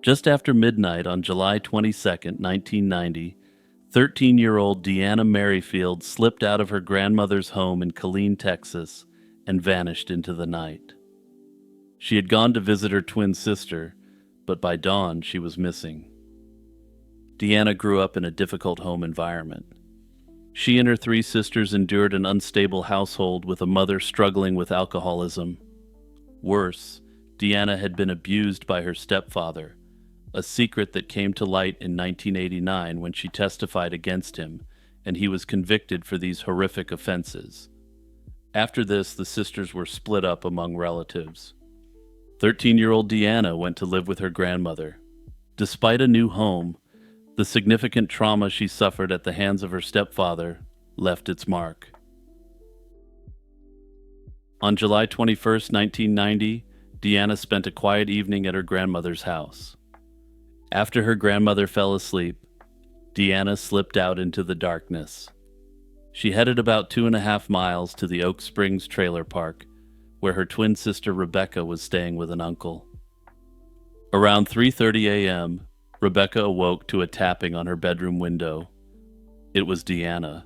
Just after midnight on July 22nd, 1990, 13-year-old Deanna Merrifield slipped out of her grandmother's home in Killeen, Texas, and vanished into the night. She had gone to visit her twin sister, but by dawn she was missing. Deanna grew up in a difficult home environment. She and her three sisters endured an unstable household with a mother struggling with alcoholism. Worse, Deanna had been abused by her stepfather, a secret that came to light in 1989 when she testified against him, and he was convicted for these horrific offenses. After this, the sisters were split up among relatives. 13-year-old Deanna went to live with her grandmother. Despite a new home, the significant trauma she suffered at the hands of her stepfather left its mark. On July 21st, 1990, Deanna spent a quiet evening at her grandmother's house. After her grandmother fell asleep, Deanna slipped out into the darkness. She headed about 2.5 miles to the Oak Springs trailer park, where her twin sister Rebecca was staying with an uncle. Around 3:30 a.m., Rebecca awoke to a tapping on her bedroom window. It was Deanna.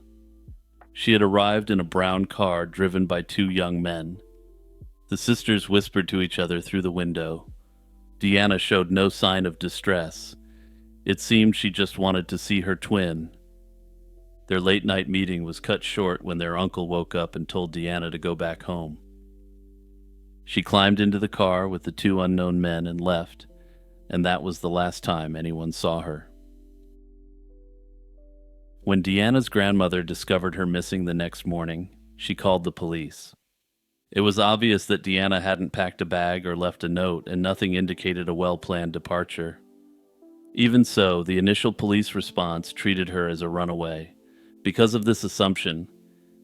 She had arrived in a brown car driven by two young men. The sisters whispered to each other through the window. Deanna showed no sign of distress. It seemed she just wanted to see her twin. Their late-night meeting was cut short when their uncle woke up and told Deanna to go back home. She climbed into the car with the two unknown men and left, and that was the last time anyone saw her. When Deanna's grandmother discovered her missing the next morning, she called the police. It was obvious that Deanna hadn't packed a bag or left a note, and nothing indicated a well-planned departure. Even so, the initial police response treated her as a runaway. Because of this assumption,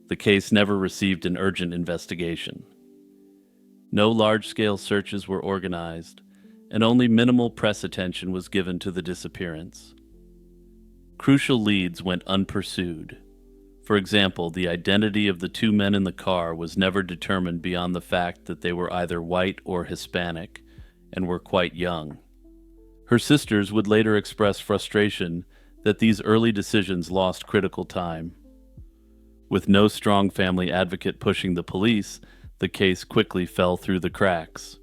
the case never received an urgent investigation. No large-scale searches were organized, and only minimal press attention was given to the disappearance. Crucial leads went unpursued. For example, the identity of the two men in the car was never determined beyond the fact that they were either white or Hispanic and were quite young. Her sisters would later express frustration that these early decisions lost critical time. With no strong family advocate pushing the police, the case quickly fell through the cracks.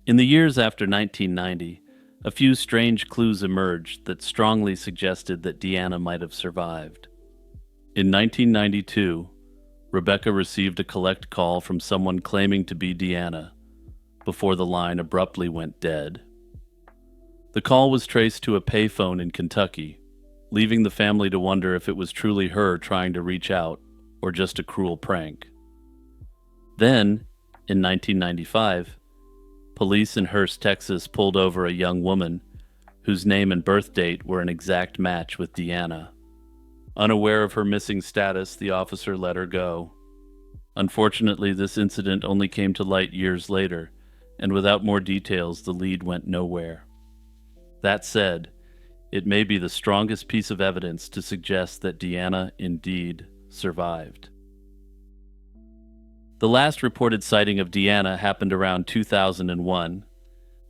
In the years after 1990, a few strange clues emerged that strongly suggested that Deanna might have survived. In 1992, Rebecca received a collect call from someone claiming to be Deanna, before the line abruptly went dead. The call was traced to a payphone in Kentucky, leaving the family to wonder if it was truly her trying to reach out or just a cruel prank. Then, in 1995, police in Hurst, Texas pulled over a young woman whose name and birth date were an exact match with Deanna. Unaware of her missing status, the officer let her go. Unfortunately, this incident only came to light years later, and without more details, the lead went nowhere. That said, it may be the strongest piece of evidence to suggest that Deanna indeed survived. The last reported sighting of Deanna happened around 2001.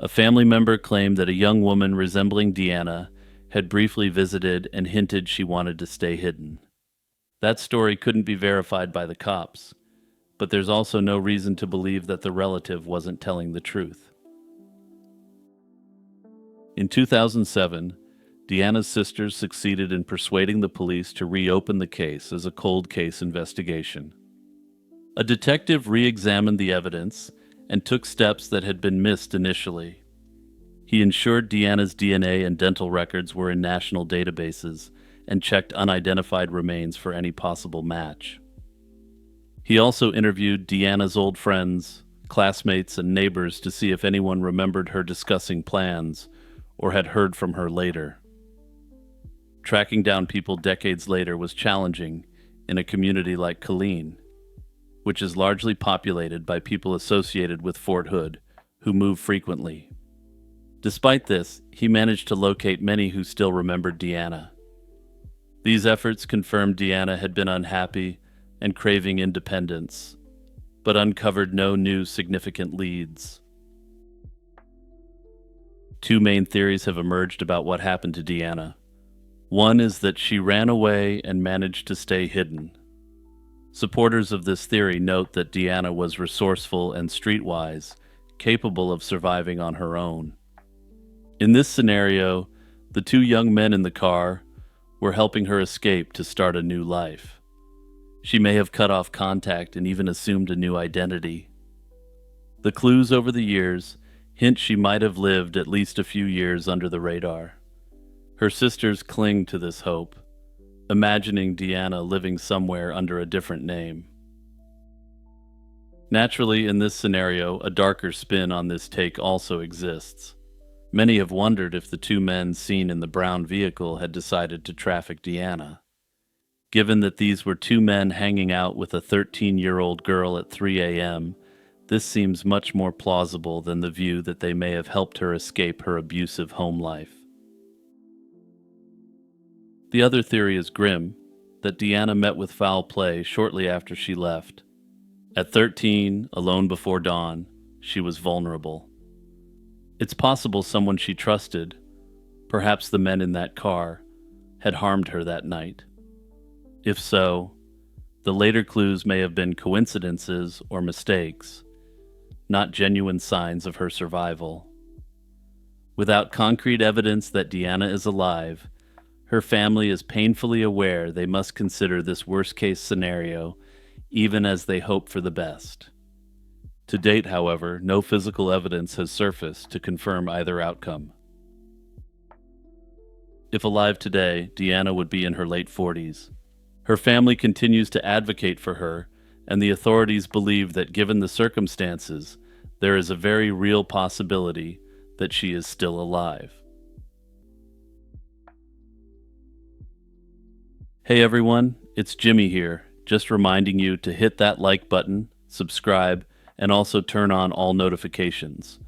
A family member claimed that a young woman resembling Deanna had briefly visited and hinted she wanted to stay hidden. That story couldn't be verified by the cops, but there's also no reason to believe that the relative wasn't telling the truth. In 2007, Deanna's sisters succeeded in persuading the police to reopen the case as a cold case investigation. A detective re-examined the evidence and took steps that had been missed initially. He ensured Deanna's DNA and dental records were in national databases and checked unidentified remains for any possible match. He also interviewed Deanna's old friends, classmates, and neighbors to see if anyone remembered her discussing plans or had heard from her later. Tracking down people decades later was challenging in a community like Killeen, which is largely populated by people associated with Fort Hood, who move frequently. Despite this, he managed to locate many who still remembered Deanna. These efforts confirmed Deanna had been unhappy and craving independence, but uncovered no new significant leads. Two main theories have emerged about what happened to Deanna. One is that she ran away and managed to stay hidden. Supporters of this theory note that Deanna was resourceful and streetwise, capable of surviving on her own. In this scenario, the two young men in the car were helping her escape to start a new life. She may have cut off contact and even assumed a new identity. The clues over the years hint she might have lived at least a few years under the radar. Her sisters cling to this hope, imagining Deanna living somewhere under a different name. Naturally, in this scenario, a darker spin on this take also exists. Many have wondered if the two men seen in the brown vehicle had decided to traffic Deanna. Given that these were two men hanging out with a 13-year-old girl at 3 a.m., this seems much more plausible than the view that they may have helped her escape her abusive home life. The other theory is grim, that Deanna met with foul play shortly after she left. At 13, alone before dawn, she was vulnerable. It's possible someone she trusted, perhaps the men in that car, had harmed her that night. If so, the later clues may have been coincidences or mistakes, not genuine signs of her survival. Without concrete evidence that Deanna is alive, her family is painfully aware they must consider this worst-case scenario, even as they hope for the best. To date, however, no physical evidence has surfaced to confirm either outcome. If alive today, Deanna would be in her late 40s. Her family continues to advocate for her, and the authorities believe that given the circumstances, there is a very real possibility that she is still alive. Hey everyone, it's Jimmy here, just reminding you to hit that like button, subscribe, and also turn on all notifications.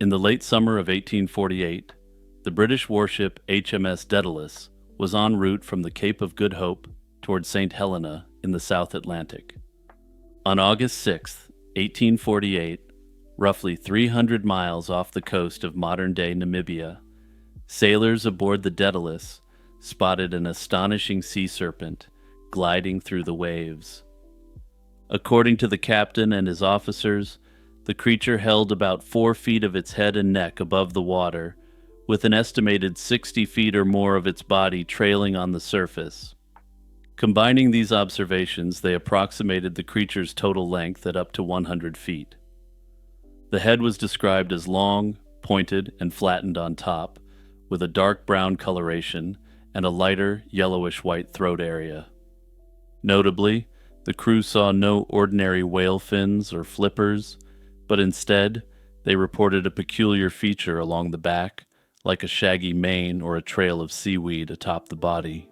In the late summer of 1848, the British warship HMS Daedalus was en route from the Cape of Good Hope toward St. Helena in the South Atlantic. On August 6, 1848, roughly 300 miles off the coast of modern-day Namibia, sailors aboard the Daedalus spotted an astonishing sea serpent gliding through the waves. According to the captain and his officers, the creature held about 4 feet of its head and neck above the water, with an estimated 60 feet or more of its body trailing on the surface. Combining these observations, they approximated the creature's total length at up to 100 feet. The head was described as long, pointed, and flattened on top, with a dark brown coloration and a lighter yellowish-white throat area. Notably, the crew saw no ordinary whale fins or flippers, but instead, they reported a peculiar feature along the back, like a shaggy mane or a trail of seaweed atop the body.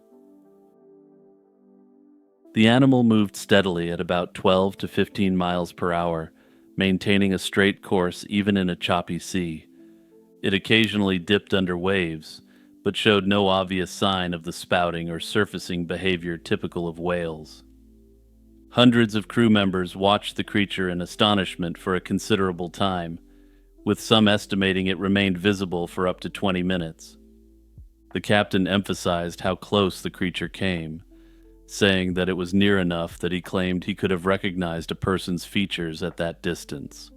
The animal moved steadily at about 12 to 15 miles per hour, maintaining a straight course even in a choppy sea. It occasionally dipped under waves, but showed no obvious sign of the spouting or surfacing behavior typical of whales. Hundreds of crew members watched the creature in astonishment for a considerable time, with some estimating it remained visible for up to 20 minutes. The captain emphasized how close the creature came, saying that it was near enough that he claimed he could have recognized a person's features at that distance.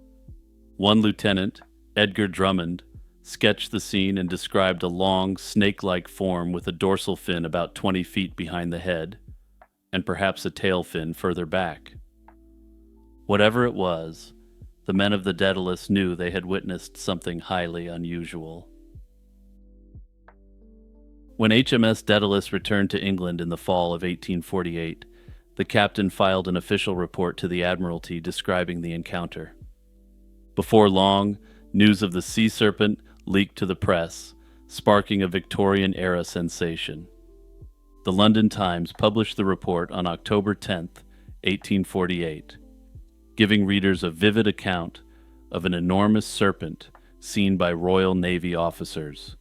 One lieutenant, Edgar Drummond, sketched the scene and described a long, snake-like form with a dorsal fin about 20 feet behind the head, and perhaps a tail fin further back. Whatever it was, the men of the Daedalus knew they had witnessed something highly unusual. When HMS Daedalus returned to England in the fall of 1848, the captain filed an official report to the Admiralty describing the encounter. Before long, news of the sea serpent leaked to the press, sparking a Victorian-era sensation. The London Times published the report on October 10, 1848, giving readers a vivid account of an enormous serpent seen by Royal Navy officers.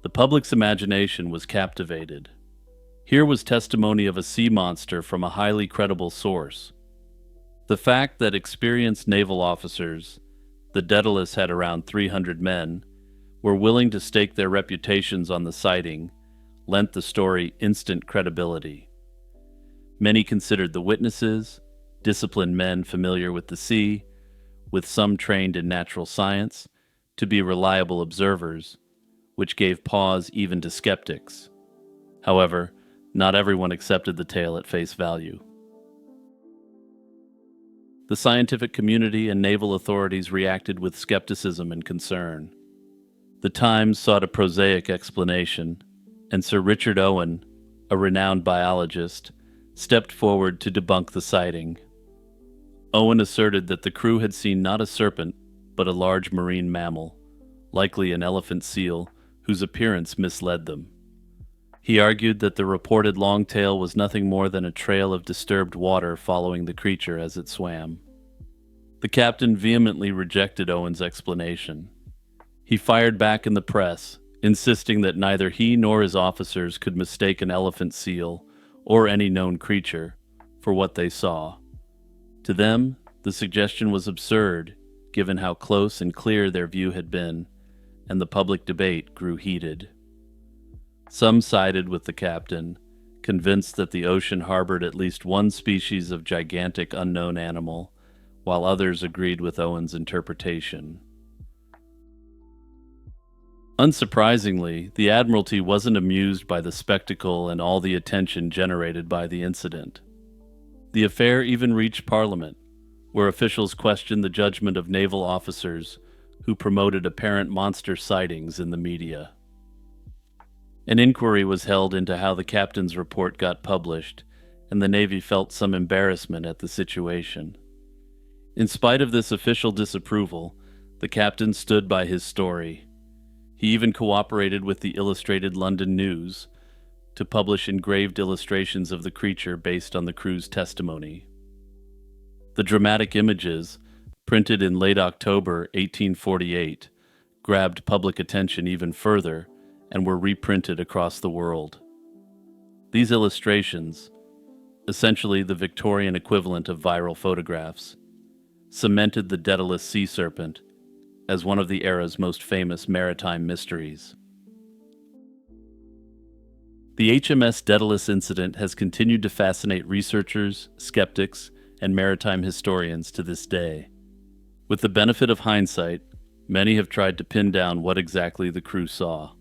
The public's imagination was captivated. Here was testimony of a sea monster from a highly credible source. The fact that experienced naval officers the Daedalus had around 300 men, were willing to stake their reputations on the sighting, lent the story instant credibility. Many considered the witnesses, disciplined men familiar with the sea, with some trained in natural science, to be reliable observers, which gave pause even to skeptics. However, not everyone accepted the tale at face value. The scientific community and naval authorities reacted with skepticism and concern. The Times sought a prosaic explanation, and Sir Richard Owen, a renowned biologist, stepped forward to debunk the sighting. Owen asserted that the crew had seen not a serpent, but a large marine mammal, likely an elephant seal, whose appearance misled them. He argued that the reported long tail was nothing more than a trail of disturbed water following the creature as it swam. The captain vehemently rejected Owen's explanation. He fired back in the press, insisting that neither he nor his officers could mistake an elephant seal, or any known creature, for what they saw. To them, the suggestion was absurd, given how close and clear their view had been, and the public debate grew heated. Some sided with the captain, convinced that the ocean harbored at least one species of gigantic unknown animal, while others agreed with Owen's interpretation. Unsurprisingly, the Admiralty wasn't amused by the spectacle and all the attention generated by the incident. The affair even reached Parliament, where officials questioned the judgment of naval officers who promoted apparent monster sightings in the media. An inquiry was held into how the captain's report got published, and the Navy felt some embarrassment at the situation. In spite of this official disapproval, the captain stood by his story. He even cooperated with the Illustrated London News to publish engraved illustrations of the creature based on the crew's testimony. The dramatic images, printed in late October 1848, grabbed public attention even further and were reprinted across the world. These illustrations, essentially the Victorian equivalent of viral photographs, cemented the Daedalus sea serpent as one of the era's most famous maritime mysteries. The HMS Daedalus incident has continued to fascinate researchers, skeptics, and maritime historians to this day. With the benefit of hindsight, many have tried to pin down what exactly the crew saw.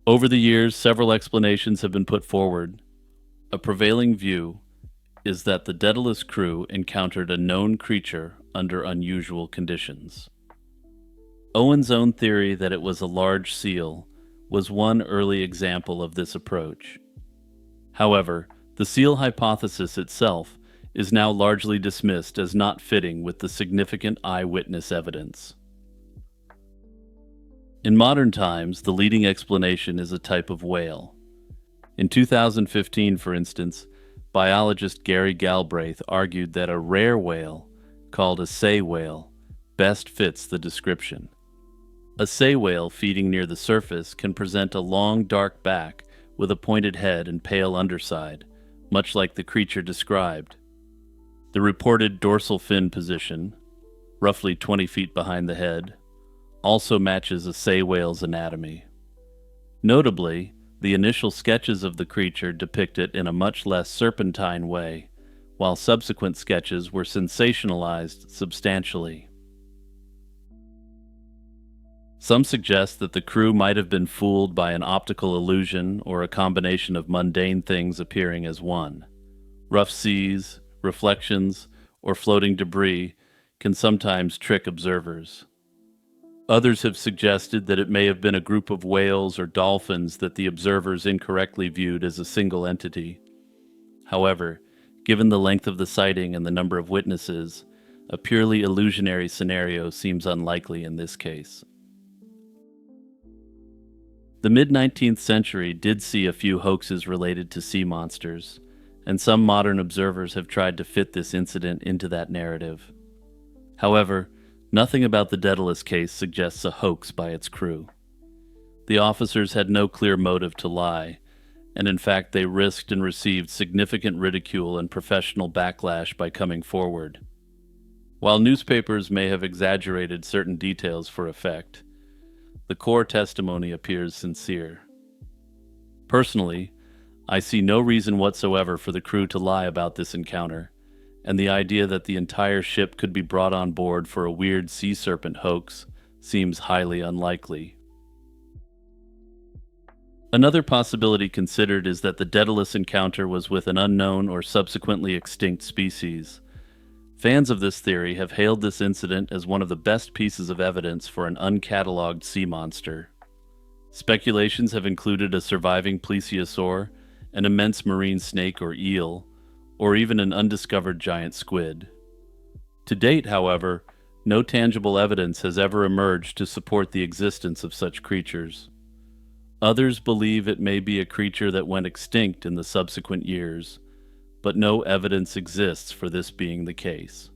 Over the years, several explanations have been put forward. A prevailing view is that the Daedalus crew encountered a known creature under unusual conditions. Owen's own theory that it was a large seal was one early example of this approach. However, the seal hypothesis itself is now largely dismissed as not fitting with the significant eyewitness evidence. In modern times, the leading explanation is a type of whale. In 2015, for instance, biologist Gary Galbraith argued that a rare whale, called a sei whale, best fits the description. A sei whale feeding near the surface can present a long, dark back with a pointed head and pale underside, much like the creature described. The reported dorsal fin position, roughly 20 feet behind the head, also matches a sei whale's anatomy. Notably, the initial sketches of the creature depict it in a much less serpentine way, while subsequent sketches were sensationalized substantially. Some suggest that the crew might have been fooled by an optical illusion or a combination of mundane things appearing as one. Rough seas, reflections, or floating debris can sometimes trick observers. Others have suggested that it may have been a group of whales or dolphins that the observers incorrectly viewed as a single entity. However, given the length of the sighting and the number of witnesses, a purely illusionary scenario seems unlikely in this case. The mid-19th century did see a few hoaxes related to sea monsters, and some modern observers have tried to fit this incident into that narrative. However, nothing about the Daedalus case suggests a hoax by its crew. The officers had no clear motive to lie, and in fact they risked and received significant ridicule and professional backlash by coming forward. While newspapers may have exaggerated certain details for effect, the core testimony appears sincere. Personally, I see no reason whatsoever for the crew to lie about this encounter, and the idea that the entire ship could be brought on board for a weird sea serpent hoax seems highly unlikely. Another possibility considered is that the Daedalus encounter was with an unknown or subsequently extinct species. Fans of this theory have hailed this incident as one of the best pieces of evidence for an uncatalogued sea monster. Speculations have included a surviving plesiosaur, an immense marine snake or eel, or even an undiscovered giant squid. To date, however, no tangible evidence has ever emerged to support the existence of such creatures. Others believe it may be a creature that went extinct in the subsequent years, but no evidence exists for this being the case.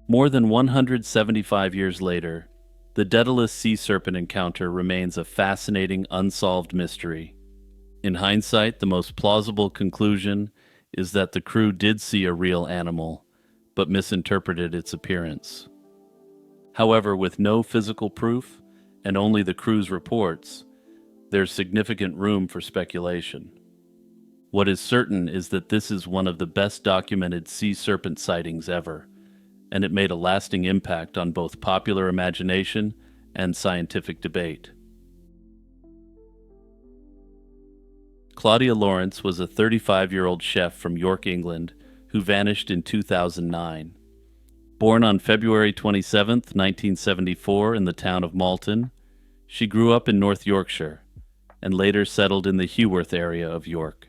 More than 175 years later, the Daedalus sea serpent encounter remains a fascinating, unsolved mystery. In hindsight, the most plausible conclusion is that the crew did see a real animal, but misinterpreted its appearance. However, with no physical proof, and only the crew's reports, there's significant room for speculation. What is certain is that this is one of the best documented sea serpent sightings ever, and it made a lasting impact on both popular imagination and scientific debate. Claudia Lawrence was a 35-year-old chef from York, England, who vanished in 2009. Born on February 27, 1974 in the town of Malton, she grew up in North Yorkshire and later settled in the Heworth area of York.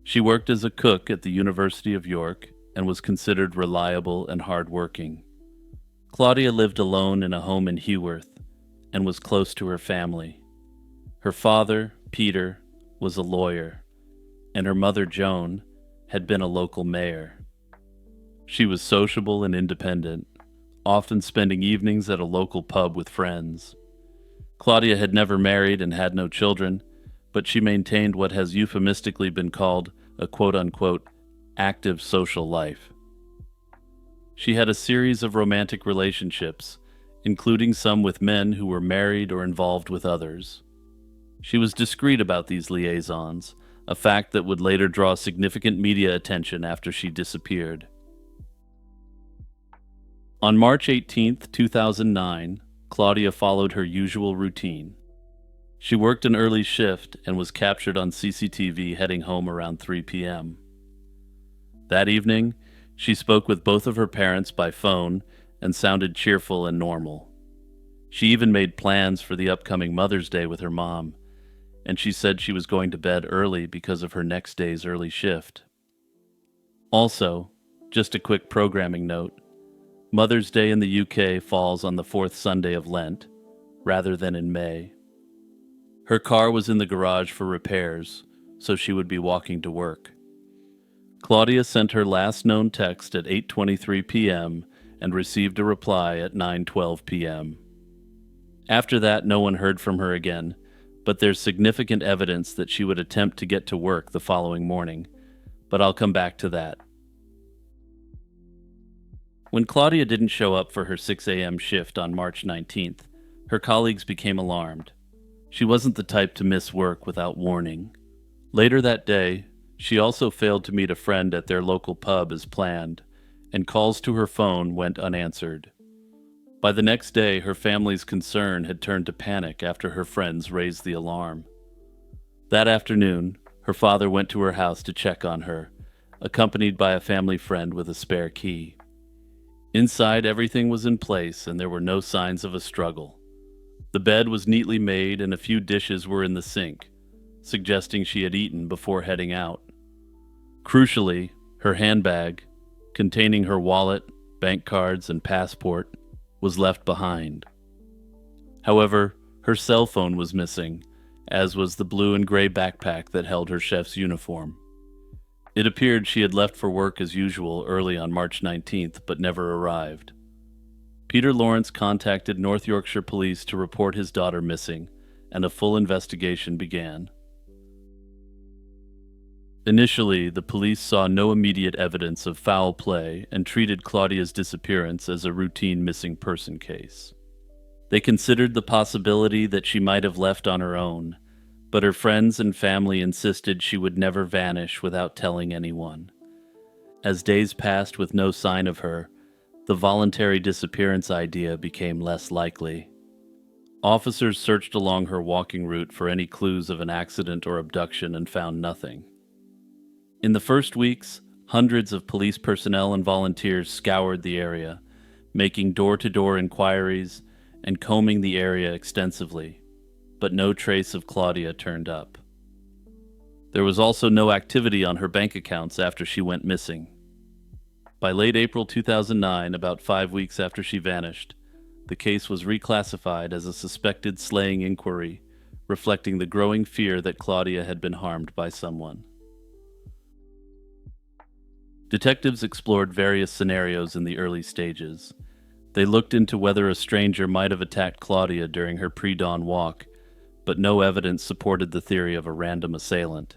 She worked as a cook at the University of York and was considered reliable and hard-working. Claudia lived alone in a home in Heworth and was close to her family. Her father, Peter, was a lawyer, and her mother, Joan, had been a local mayor. She was sociable and independent, often spending evenings at a local pub with friends. Claudia had never married and had no children, but she maintained what has euphemistically been called a quote-unquote active social life. She had a series of romantic relationships, including some with men who were married or involved with others. She was discreet about these liaisons, a fact that would later draw significant media attention after she disappeared. On March 18, 2009, Claudia followed her usual routine. She worked an early shift and was captured on CCTV heading home around 3 p.m. That evening, she spoke with both of her parents by phone and sounded cheerful and normal. She even made plans for the upcoming Mother's Day with her mom, and she said she was going to bed early because of her next day's early shift. Also, just a quick programming note, Mother's Day in the UK falls on the fourth Sunday of Lent, rather than in May. Her car was in the garage for repairs, so she would be walking to work. Claudia sent her last known text at 8:23 p.m. and received a reply at 9:12 p.m. After that, no one heard from her again, but there's significant evidence that she would attempt to get to work the following morning, but I'll come back to that. When Claudia didn't show up for her 6 a.m. shift on March 19th, her colleagues became alarmed. She wasn't the type to miss work without warning. Later that day, she also failed to meet a friend at their local pub as planned, and calls to her phone went unanswered. By the next day, her family's concern had turned to panic after her friends raised the alarm. That afternoon, her father went to her house to check on her, accompanied by a family friend with a spare key. Inside, everything was in place and there were no signs of a struggle. The bed was neatly made and a few dishes were in the sink, suggesting she had eaten before heading out. Crucially, her handbag, containing her wallet, bank cards, and passport, was left behind. However, her cell phone was missing, as was the blue and gray backpack that held her chef's uniform. It appeared she had left for work as usual early on March 19th, but never arrived. Peter Lawrence contacted North Yorkshire Police to report his daughter missing, and a full investigation began. Initially, the police saw no immediate evidence of foul play and treated Claudia's disappearance as a routine missing person case. They considered the possibility that she might have left on her own, but her friends and family insisted she would never vanish without telling anyone. As days passed with no sign of her, the voluntary disappearance idea became less likely. Officers searched along her walking route for any clues of an accident or abduction and found nothing. In the first weeks, hundreds of police personnel and volunteers scoured the area, making door-to-door inquiries and combing the area extensively, but no trace of Claudia turned up. There was also no activity on her bank accounts after she went missing. By late April 2009, about 5 weeks after she vanished, the case was reclassified as a suspected slaying inquiry, reflecting the growing fear that Claudia had been harmed by someone. Detectives explored various scenarios in the early stages. They looked into whether a stranger might have attacked Claudia during her pre-dawn walk, but no evidence supported the theory of a random assailant.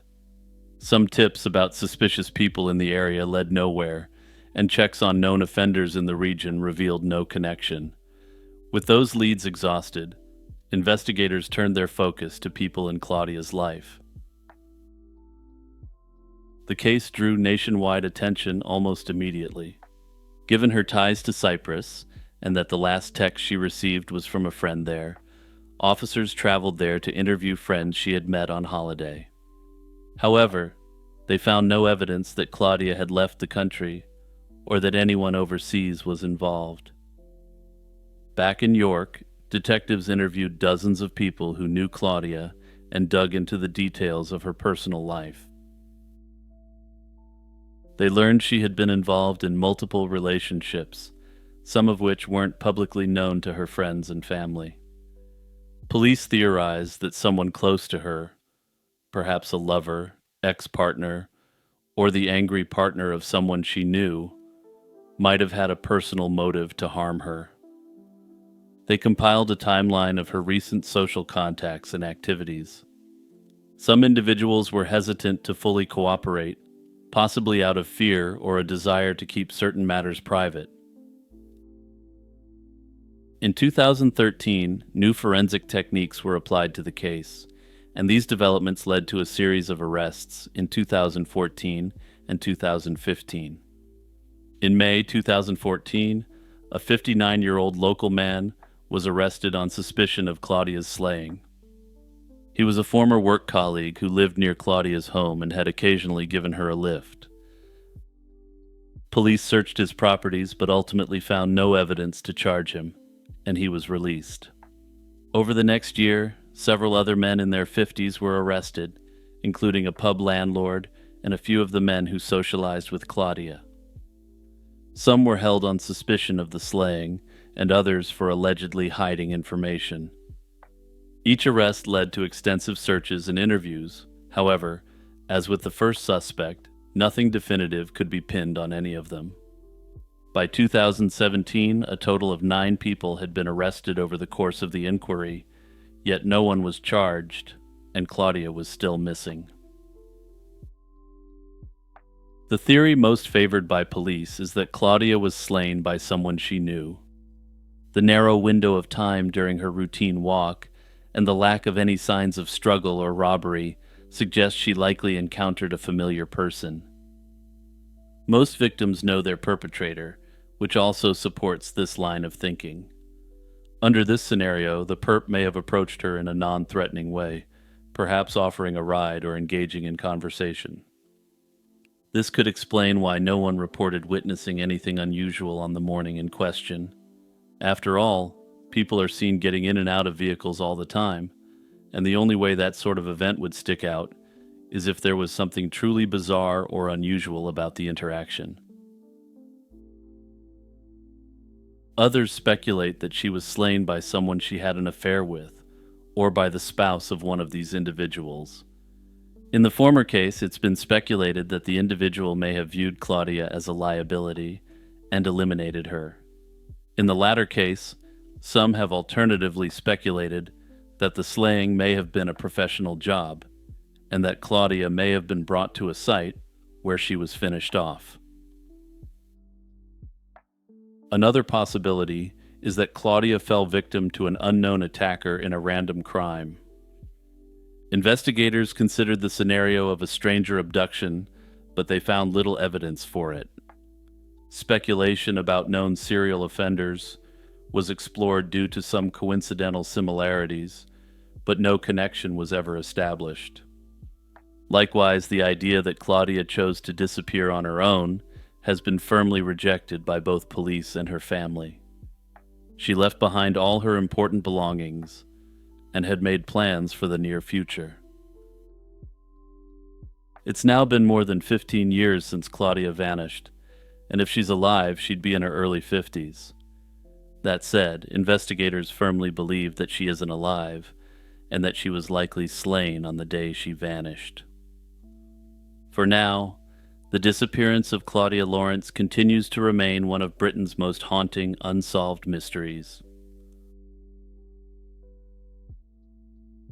Some tips about suspicious people in the area led nowhere, and checks on known offenders in the region revealed no connection. With those leads exhausted, investigators turned their focus to people in Claudia's life. The case drew nationwide attention almost immediately. Given her ties to Cyprus, and that the last text she received was from a friend there, officers traveled there to interview friends she had met on holiday. However, they found no evidence that Claudia had left the country or that anyone overseas was involved. Back in York, detectives interviewed dozens of people who knew Claudia and dug into the details of her personal life. They learned she had been involved in multiple relationships, some of which weren't publicly known to her friends and family. Police theorized that someone close to her, perhaps a lover, ex-partner, or the angry partner of someone she knew, might have had a personal motive to harm her. They compiled a timeline of her recent social contacts and activities. Some individuals were hesitant to fully cooperate, possibly out of fear or a desire to keep certain matters private. In 2013, new forensic techniques were applied to the case, and these developments led to a series of arrests in 2014 and 2015. In May 2014, a 59-year-old local man was arrested on suspicion of Claudia's slaying. He was a former work colleague who lived near Claudia's home and had occasionally given her a lift. Police searched his properties but ultimately found no evidence to charge him, and he was released. Over the next year, several other men in their 50s were arrested, including a pub landlord and a few of the men who socialized with Claudia. Some were held on suspicion of the slaying, and others for allegedly hiding information. Each arrest led to extensive searches and interviews. However, as with the first suspect, nothing definitive could be pinned on any of them. By 2017, a total of 9 people had been arrested over the course of the inquiry, yet no one was charged, and Claudia was still missing. The theory most favored by police is that Claudia was slain by someone she knew. The narrow window of time during her routine walk and the lack of any signs of struggle or robbery suggest she likely encountered a familiar person. Most victims know their perpetrator, which also supports this line of thinking. Under this scenario, the perp may have approached her in a non-threatening way, perhaps offering a ride or engaging in conversation. This could explain why no one reported witnessing anything unusual on the morning in question. After all, people are seen getting in and out of vehicles all the time, and the only way that sort of event would stick out is if there was something truly bizarre or unusual about the interaction. Others speculate that she was slain by someone she had an affair with, or by the spouse of one of these individuals. In the former case, it's been speculated that the individual may have viewed Claudia as a liability and eliminated her. In the latter case, some have alternatively speculated that the slaying may have been a professional job, and that Claudia may have been brought to a site where she was finished off. Another possibility is that Claudia fell victim to an unknown attacker in a random crime. Investigators considered the scenario of a stranger abduction, but they found little evidence for it. Speculation about known serial offenders was explored due to some coincidental similarities, but no connection was ever established. Likewise, the idea that Claudia chose to disappear on her own has been firmly rejected by both police and her family. She left behind all her important belongings and had made plans for the near future. It's now been more than 15 years since Claudia vanished, and if she's alive, she'd be in her early 50s. That said, investigators firmly believe that she isn't alive, and that she was likely slain on the day she vanished. For now, the disappearance of Claudia Lawrence continues to remain one of Britain's most haunting, unsolved mysteries.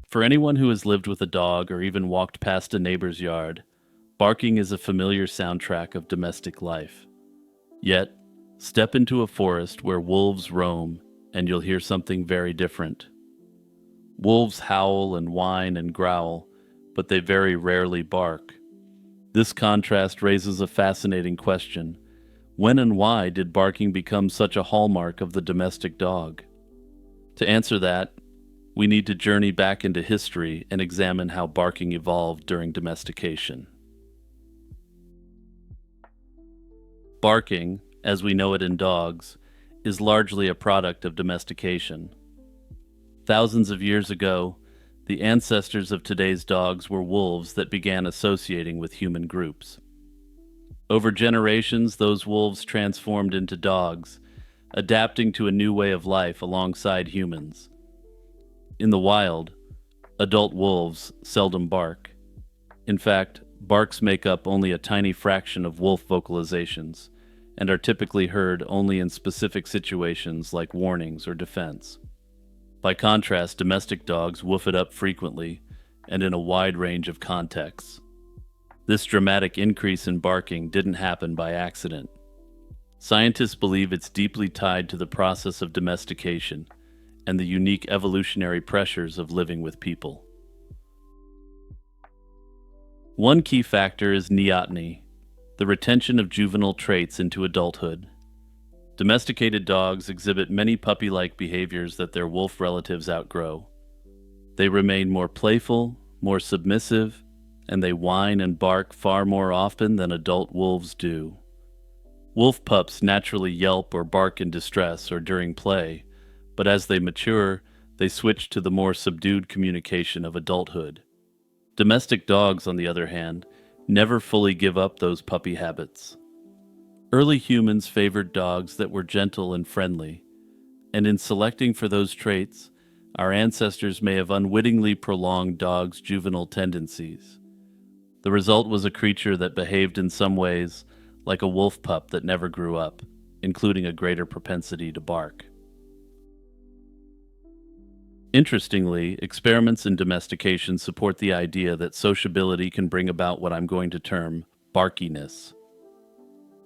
For anyone who has lived with a dog or even walked past a neighbor's yard, barking is a familiar soundtrack of domestic life. Yet, step into a forest where wolves roam, and you'll hear something very different. Wolves howl and whine and growl, but they very rarely bark. This contrast raises a fascinating question. When and why did barking become such a hallmark of the domestic dog? To answer that, we need to journey back into history and examine how barking evolved during domestication. Barking, as we know it in dogs, is largely a product of domestication. Thousands of years ago, the ancestors of today's dogs were wolves that began associating with human groups. Over generations, those wolves transformed into dogs, adapting to a new way of life alongside humans. In the wild, adult wolves seldom bark. In fact, barks make up only a tiny fraction of wolf vocalizations, and are typically heard only in specific situations like warnings or defense. By contrast, domestic dogs woof it up frequently and in a wide range of contexts. This dramatic increase in barking didn't happen by accident. Scientists believe it's deeply tied to the process of domestication and the unique evolutionary pressures of living with people. One key factor is neoteny, the retention of juvenile traits into adulthood. Domesticated dogs exhibit many puppy-like behaviors that their wolf relatives outgrow. They remain more playful, more submissive, and they whine and bark far more often than adult wolves do. Wolf pups naturally yelp or bark in distress or during play, but as they mature, they switch to the more subdued communication of adulthood. Domestic dogs, on the other hand, never fully give up those puppy habits. Early humans favored dogs that were gentle and friendly, and in selecting for those traits, our ancestors may have unwittingly prolonged dogs' juvenile tendencies. The result was a creature that behaved in some ways like a wolf pup that never grew up, including a greater propensity to bark. Interestingly, experiments in domestication support the idea that sociability can bring about what I'm going to term barkiness.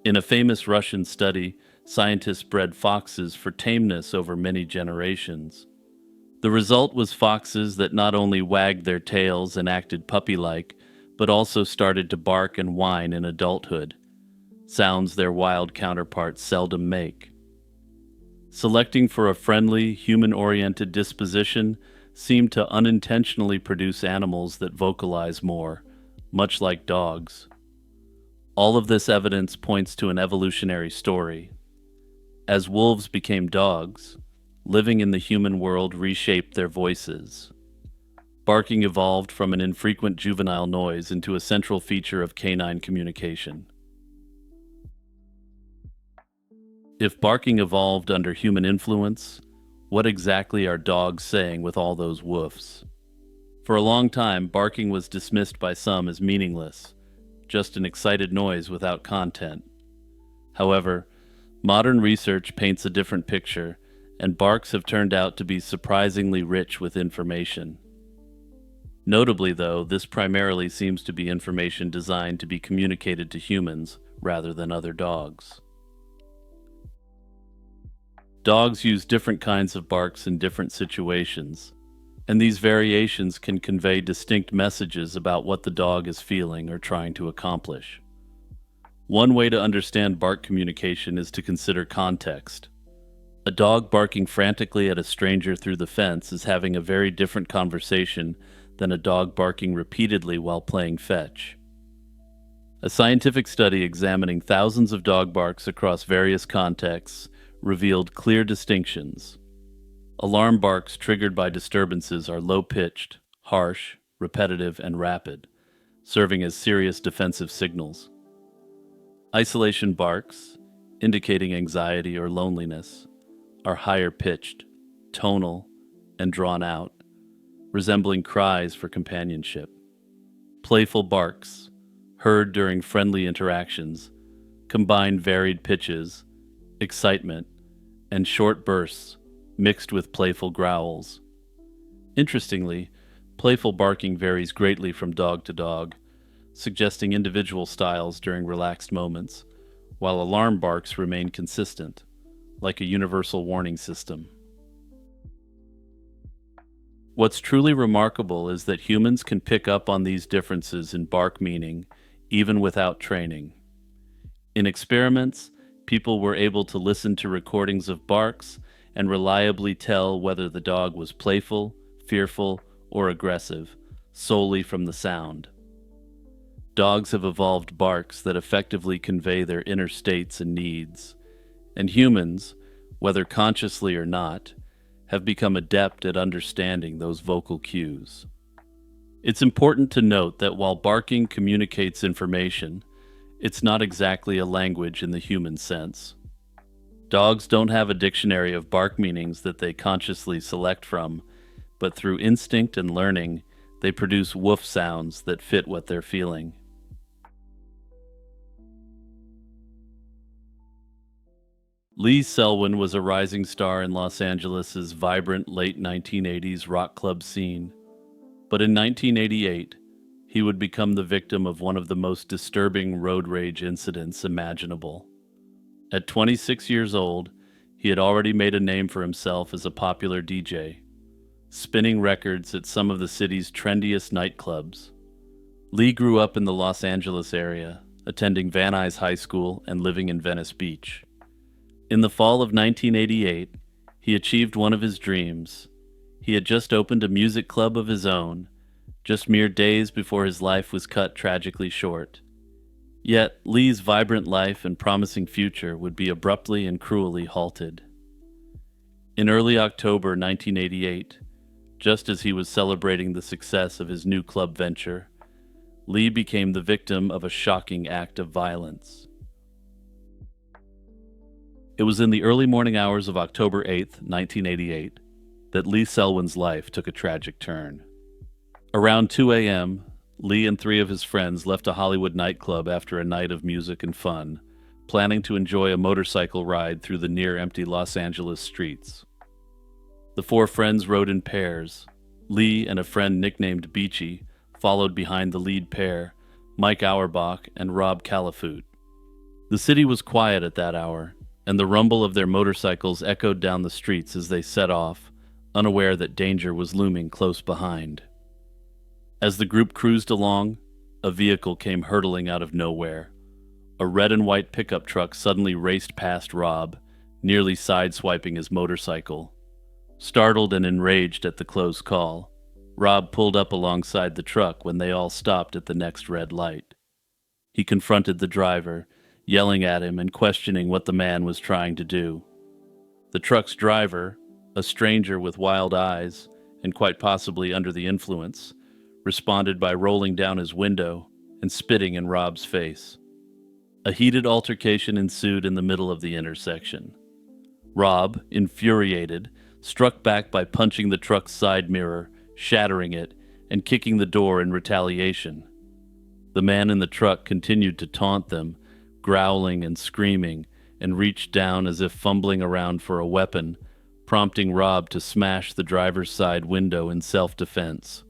In a famous Russian study, scientists bred foxes for tameness over many generations. The result was foxes that not only wagged their tails and acted puppy-like, but also started to bark and whine in adulthood, sounds their wild counterparts seldom make. Selecting for a friendly, human-oriented disposition seemed to unintentionally produce animals that vocalize more, much like dogs. All of this evidence points to an evolutionary story. As wolves became dogs, living in the human world reshaped their voices. Barking evolved from an infrequent juvenile noise into a central feature of canine communication. If barking evolved under human influence, what exactly are dogs saying with all those woofs? For a long time, barking was dismissed by some as meaningless, just an excited noise without content. However, modern research paints a different picture, and barks have turned out to be surprisingly rich with information. Notably, though, this primarily seems to be information designed to be communicated to humans rather than other dogs. Dogs use different kinds of barks in different situations, and these variations can convey distinct messages about what the dog is feeling or trying to accomplish. One way to understand bark communication is to consider context. A dog barking frantically at a stranger through the fence is having a very different conversation than a dog barking repeatedly while playing fetch. A scientific study examining thousands of dog barks across various contexts revealed clear distinctions. Alarm barks triggered by disturbances are low-pitched, harsh, repetitive, and rapid, serving as serious defensive signals. Isolation barks, indicating anxiety or loneliness, are higher pitched, tonal, and drawn out, resembling cries for companionship. Playful barks, heard during friendly interactions, combine varied pitches, excitement, and short bursts mixed with playful growls. Interestingly, playful barking varies greatly from dog to dog, suggesting individual styles during relaxed moments, while alarm barks remain consistent, like a universal warning system. What's truly remarkable is that humans can pick up on these differences in bark meaning even without training. In experiments, people were able to listen to recordings of barks and reliably tell whether the dog was playful, fearful, or aggressive, solely from the sound. Dogs have evolved barks that effectively convey their inner states and needs, and humans, whether consciously or not, have become adept at understanding those vocal cues. It's important to note that while barking communicates information, it's not exactly a language in the human sense. Dogs don't have a dictionary of bark meanings that they consciously select from, but through instinct and learning, they produce woof sounds that fit what they're feeling. Lee Selwyn was a rising star in Los Angeles' vibrant late 1980s rock club scene. But in 1988, he would become the victim of one of the most disturbing road rage incidents imaginable. At 26 years old, he had already made a name for himself as a popular DJ, spinning records at some of the city's trendiest nightclubs. Lee grew up in the Los Angeles area, attending Van Nuys High School and living in Venice Beach. In the fall of 1988, he achieved one of his dreams. He had just opened a music club of his own, just mere days before his life was cut tragically short. Yet, Lee's vibrant life and promising future would be abruptly and cruelly halted. In early October 1988, just as he was celebrating the success of his new club venture, Lee became the victim of a shocking act of violence. It was in the early morning hours of October 8, 1988, that Lee Selwyn's life took a tragic turn. Around 2 a.m., Lee and 3 of his friends left a Hollywood nightclub after a night of music and fun, planning to enjoy a motorcycle ride through the near-empty Los Angeles streets. The 4 friends rode in pairs. Lee and a friend nicknamed Beachy followed behind the lead pair, Mike Auerbach and Rob Califoot. The city was quiet at that hour, and the rumble of their motorcycles echoed down the streets as they set off, unaware that danger was looming close behind. As the group cruised along, a vehicle came hurtling out of nowhere. A red and white pickup truck suddenly raced past Rob, nearly sideswiping his motorcycle. Startled and enraged at the close call, Rob pulled up alongside the truck when they all stopped at the next red light. He confronted the driver, yelling at him and questioning what the man was trying to do. The truck's driver, a stranger with wild eyes and quite possibly under the influence, responded by rolling down his window and spitting in Rob's face. A heated altercation ensued in the middle of the intersection. Rob, infuriated, struck back by punching the truck's side mirror, shattering it, and kicking the door in retaliation. The man in the truck continued to taunt them, growling and screaming, and reached down as if fumbling around for a weapon, prompting Rob to smash the driver's side window in self-defense.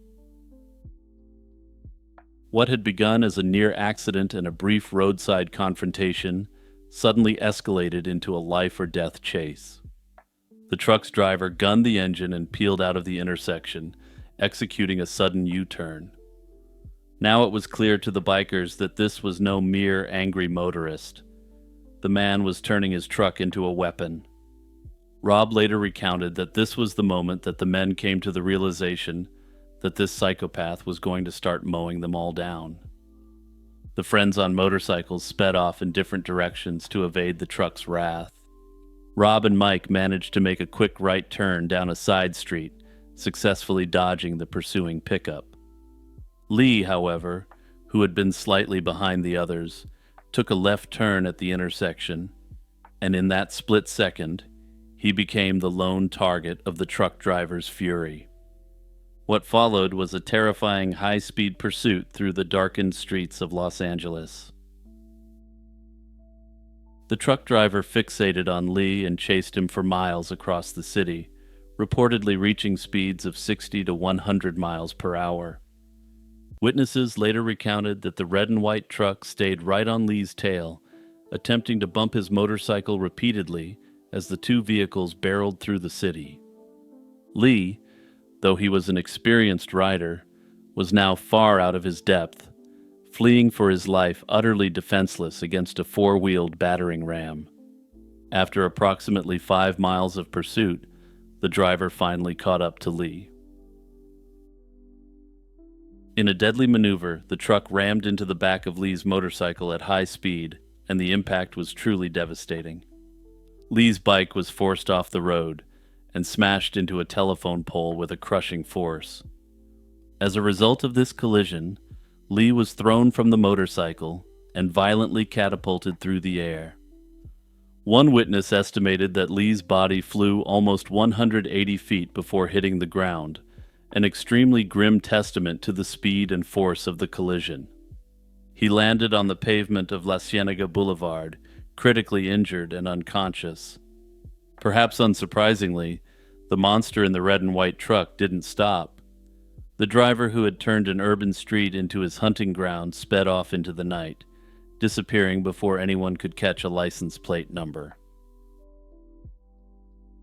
What had begun as a near accident and a brief roadside confrontation suddenly escalated into a life or death chase. The truck's driver gunned the engine and peeled out of the intersection, executing a sudden U-turn. Now it was clear to the bikers that this was no mere angry motorist. The man was turning his truck into a weapon. Rob later recounted that this was the moment that the men came to the realization that this psychopath was going to start mowing them all down. The friends on motorcycles sped off in different directions to evade the truck's wrath. Rob and Mike managed to make a quick right turn down a side street, successfully dodging the pursuing pickup. Lee, however, who had been slightly behind the others, took a left turn at the intersection, and in that split second, he became the lone target of the truck driver's fury. What followed was a terrifying high-speed pursuit through the darkened streets of Los Angeles. The truck driver fixated on Lee and chased him for miles across the city, reportedly reaching speeds of 60 to 100 miles per hour. Witnesses later recounted that the red and white truck stayed right on Lee's tail, attempting to bump his motorcycle repeatedly as the two vehicles barreled through the city. Lee, though he was an experienced rider, was now far out of his depth, fleeing for his life utterly defenseless against a four-wheeled battering ram. After approximately 5 miles of pursuit, the driver finally caught up to Lee. In a deadly maneuver, the truck rammed into the back of Lee's motorcycle at high speed, and the impact was truly devastating. Lee's bike was forced off the road and smashed into a telephone pole with a crushing force. As a result of this collision, Lee was thrown from the motorcycle and violently catapulted through the air. One witness estimated that Lee's body flew almost 180 feet before hitting the ground, an extremely grim testament to the speed and force of the collision. He landed on the pavement of La Cienega Boulevard, critically injured and unconscious. Perhaps unsurprisingly, the monster in the red and white truck didn't stop. The driver, who had turned an urban street into his hunting ground, sped off into the night, disappearing before anyone could catch a license plate number.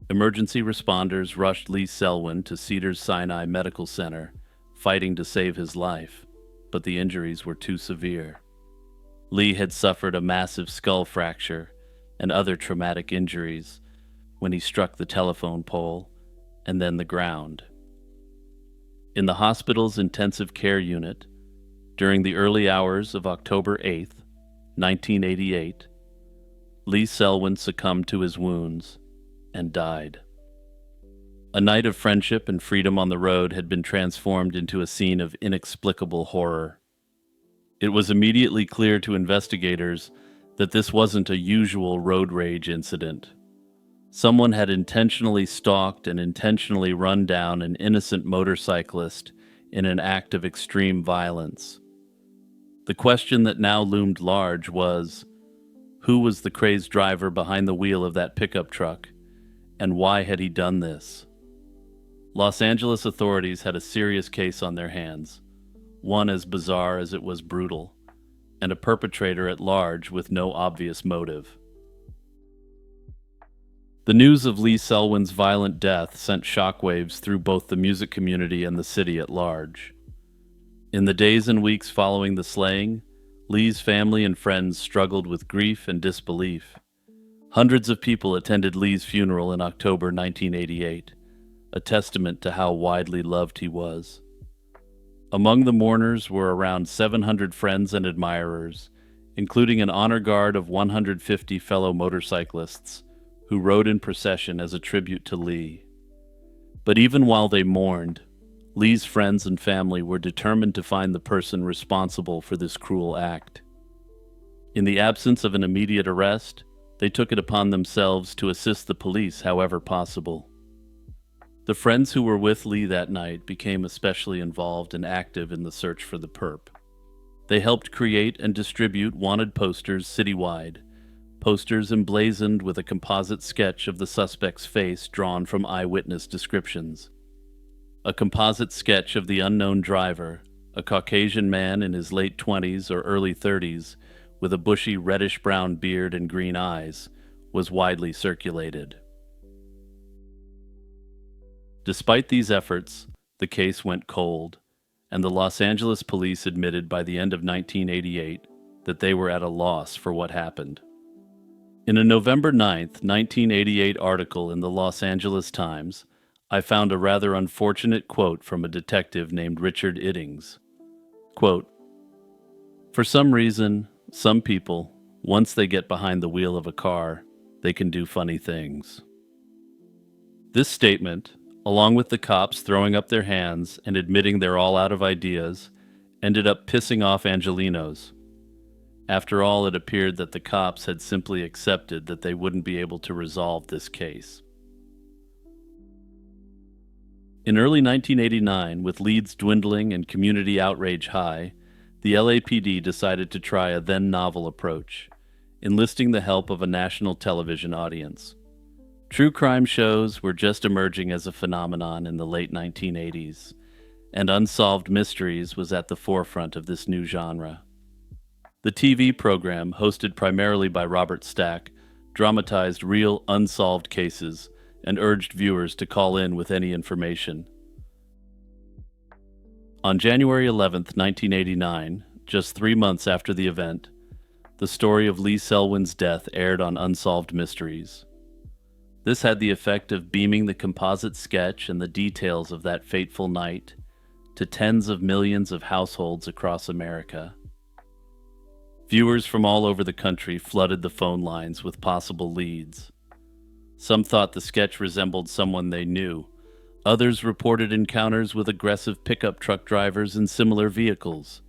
Emergency responders rushed Lee Selwyn to Cedars-Sinai Medical Center, fighting to save his life, but the injuries were too severe. Lee had suffered a massive skull fracture and other traumatic injuries when he struck the telephone pole and then the ground. In the hospital's intensive care unit, during the early hours of October 8th, 1988, Lee Selwyn succumbed to his wounds and died. A night of friendship and freedom on the road had been transformed into a scene of inexplicable horror. It was immediately clear to investigators that this wasn't a usual road rage incident. Someone had intentionally stalked and intentionally run down an innocent motorcyclist in an act of extreme violence. The question that now loomed large was, who was the crazed driver behind the wheel of that pickup truck, and why had he done this? Los Angeles authorities had a serious case on their hands, one as bizarre as it was brutal, and a perpetrator at large with no obvious motive. The news of Lee Selwyn's violent death sent shockwaves through both the music community and the city at large. In the days and weeks following the slaying, Lee's family and friends struggled with grief and disbelief. Hundreds of people attended Lee's funeral in October 1988, a testament to how widely loved he was. Among the mourners were around 700 friends and admirers, including an honor guard of 150 fellow motorcyclists who rode in procession as a tribute to Lee. But even while they mourned, Lee's friends and family were determined to find the person responsible for this cruel act. In the absence of an immediate arrest, they took it upon themselves to assist the police however possible. The friends who were with Lee that night became especially involved and active in the search for the perp. They helped create and distribute wanted posters citywide, posters emblazoned with a composite sketch of the suspect's face drawn from eyewitness descriptions. A composite sketch of the unknown driver, a Caucasian man in his late 20s or early 30s with a bushy reddish-brown beard and green eyes, was widely circulated. Despite these efforts, the case went cold, and the Los Angeles police admitted by the end of 1988 that they were at a loss for what happened. In a November 9th, 1988 article in the Los Angeles Times, I found a rather unfortunate quote from a detective named Richard Iddings. Quote, "For some reason, some people, once they get behind the wheel of a car, they can do funny things." This statement, along with the cops throwing up their hands and admitting they're all out of ideas, ended up pissing off Angelenos. After all, it appeared that the cops had simply accepted that they wouldn't be able to resolve this case. In early 1989, with leads dwindling and community outrage high, the LAPD decided to try a then-novel approach, enlisting the help of a national television audience. True crime shows were just emerging as a phenomenon in the late 1980s, and Unsolved Mysteries was at the forefront of this new genre. The TV program, hosted primarily by Robert Stack, dramatized real unsolved cases and urged viewers to call in with any information. On January 11, 1989, just 3 months after the event, the story of Lee Selwyn's death aired on Unsolved Mysteries. This had the effect of beaming the composite sketch and the details of that fateful night to tens of millions of households across America. Viewers from all over the country flooded the phone lines with possible leads. Some thought the sketch resembled someone they knew. Others reported encounters with aggressive pickup truck drivers in similar vehicles.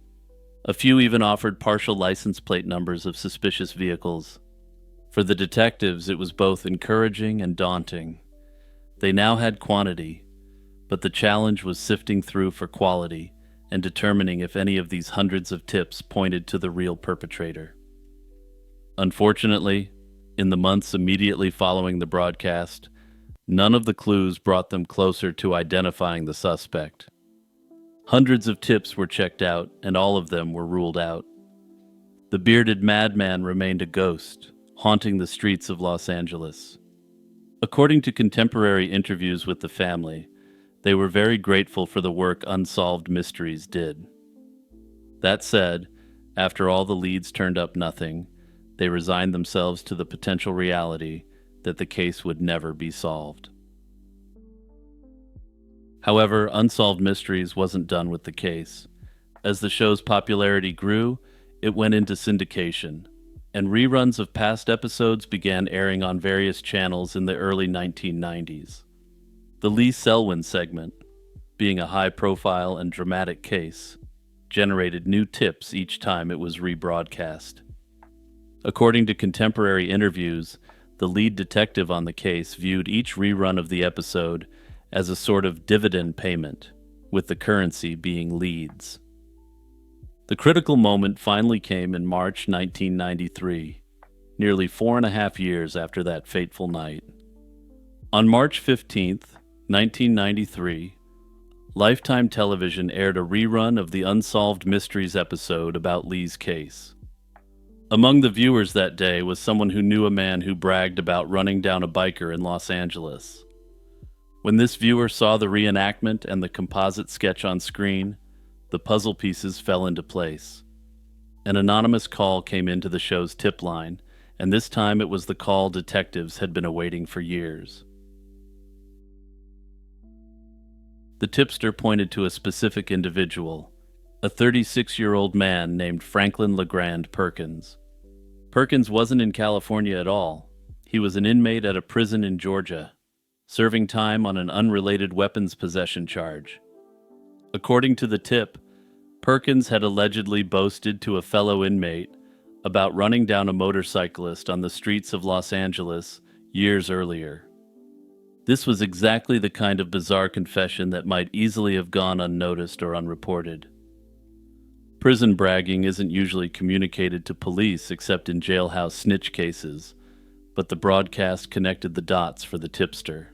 A few even offered partial license plate numbers of suspicious vehicles. For the detectives, it was both encouraging and daunting. They now had quantity, but the challenge was sifting through for quality and determining if any of these hundreds of tips pointed to the real perpetrator. Unfortunately, in the months immediately following the broadcast, none of the clues brought them closer to identifying the suspect. Hundreds of tips were checked out, and all of them were ruled out. The bearded madman remained a ghost, haunting the streets of Los Angeles. According to contemporary interviews with the family, they were very grateful for the work Unsolved Mysteries did. That said, after all the leads turned up nothing, they resigned themselves to the potential reality that the case would never be solved. However, Unsolved Mysteries wasn't done with the case. As the show's popularity grew, it went into syndication, and reruns of past episodes began airing on various channels in the early 1990s. The Lee Selwyn segment, being a high-profile and dramatic case, generated new tips each time it was rebroadcast. According to contemporary interviews, the lead detective on the case viewed each rerun of the episode as a sort of dividend payment, with the currency being leads. The critical moment finally came in March 1993, nearly 4.5 years after that fateful night. On March 15th, 1993, Lifetime Television aired a rerun of the Unsolved Mysteries episode about Lee's case. Among the viewers that day was someone who knew a man who bragged about running down a biker in Los Angeles. When this viewer saw the reenactment and the composite sketch on screen, the puzzle pieces fell into place. An anonymous call came into the show's tip line, and this time it was the call detectives had been awaiting for years. The tipster pointed to a specific individual, a 36-year-old man named Franklin LeGrand Perkins. Perkins wasn't in California at all. He was an inmate at a prison in Georgia, serving time on an unrelated weapons possession charge. According to the tip, Perkins had allegedly boasted to a fellow inmate about running down a motorcyclist on the streets of Los Angeles years earlier. This was exactly the kind of bizarre confession that might easily have gone unnoticed or unreported. Prison bragging isn't usually communicated to police except in jailhouse snitch cases, but the broadcast connected the dots for the tipster.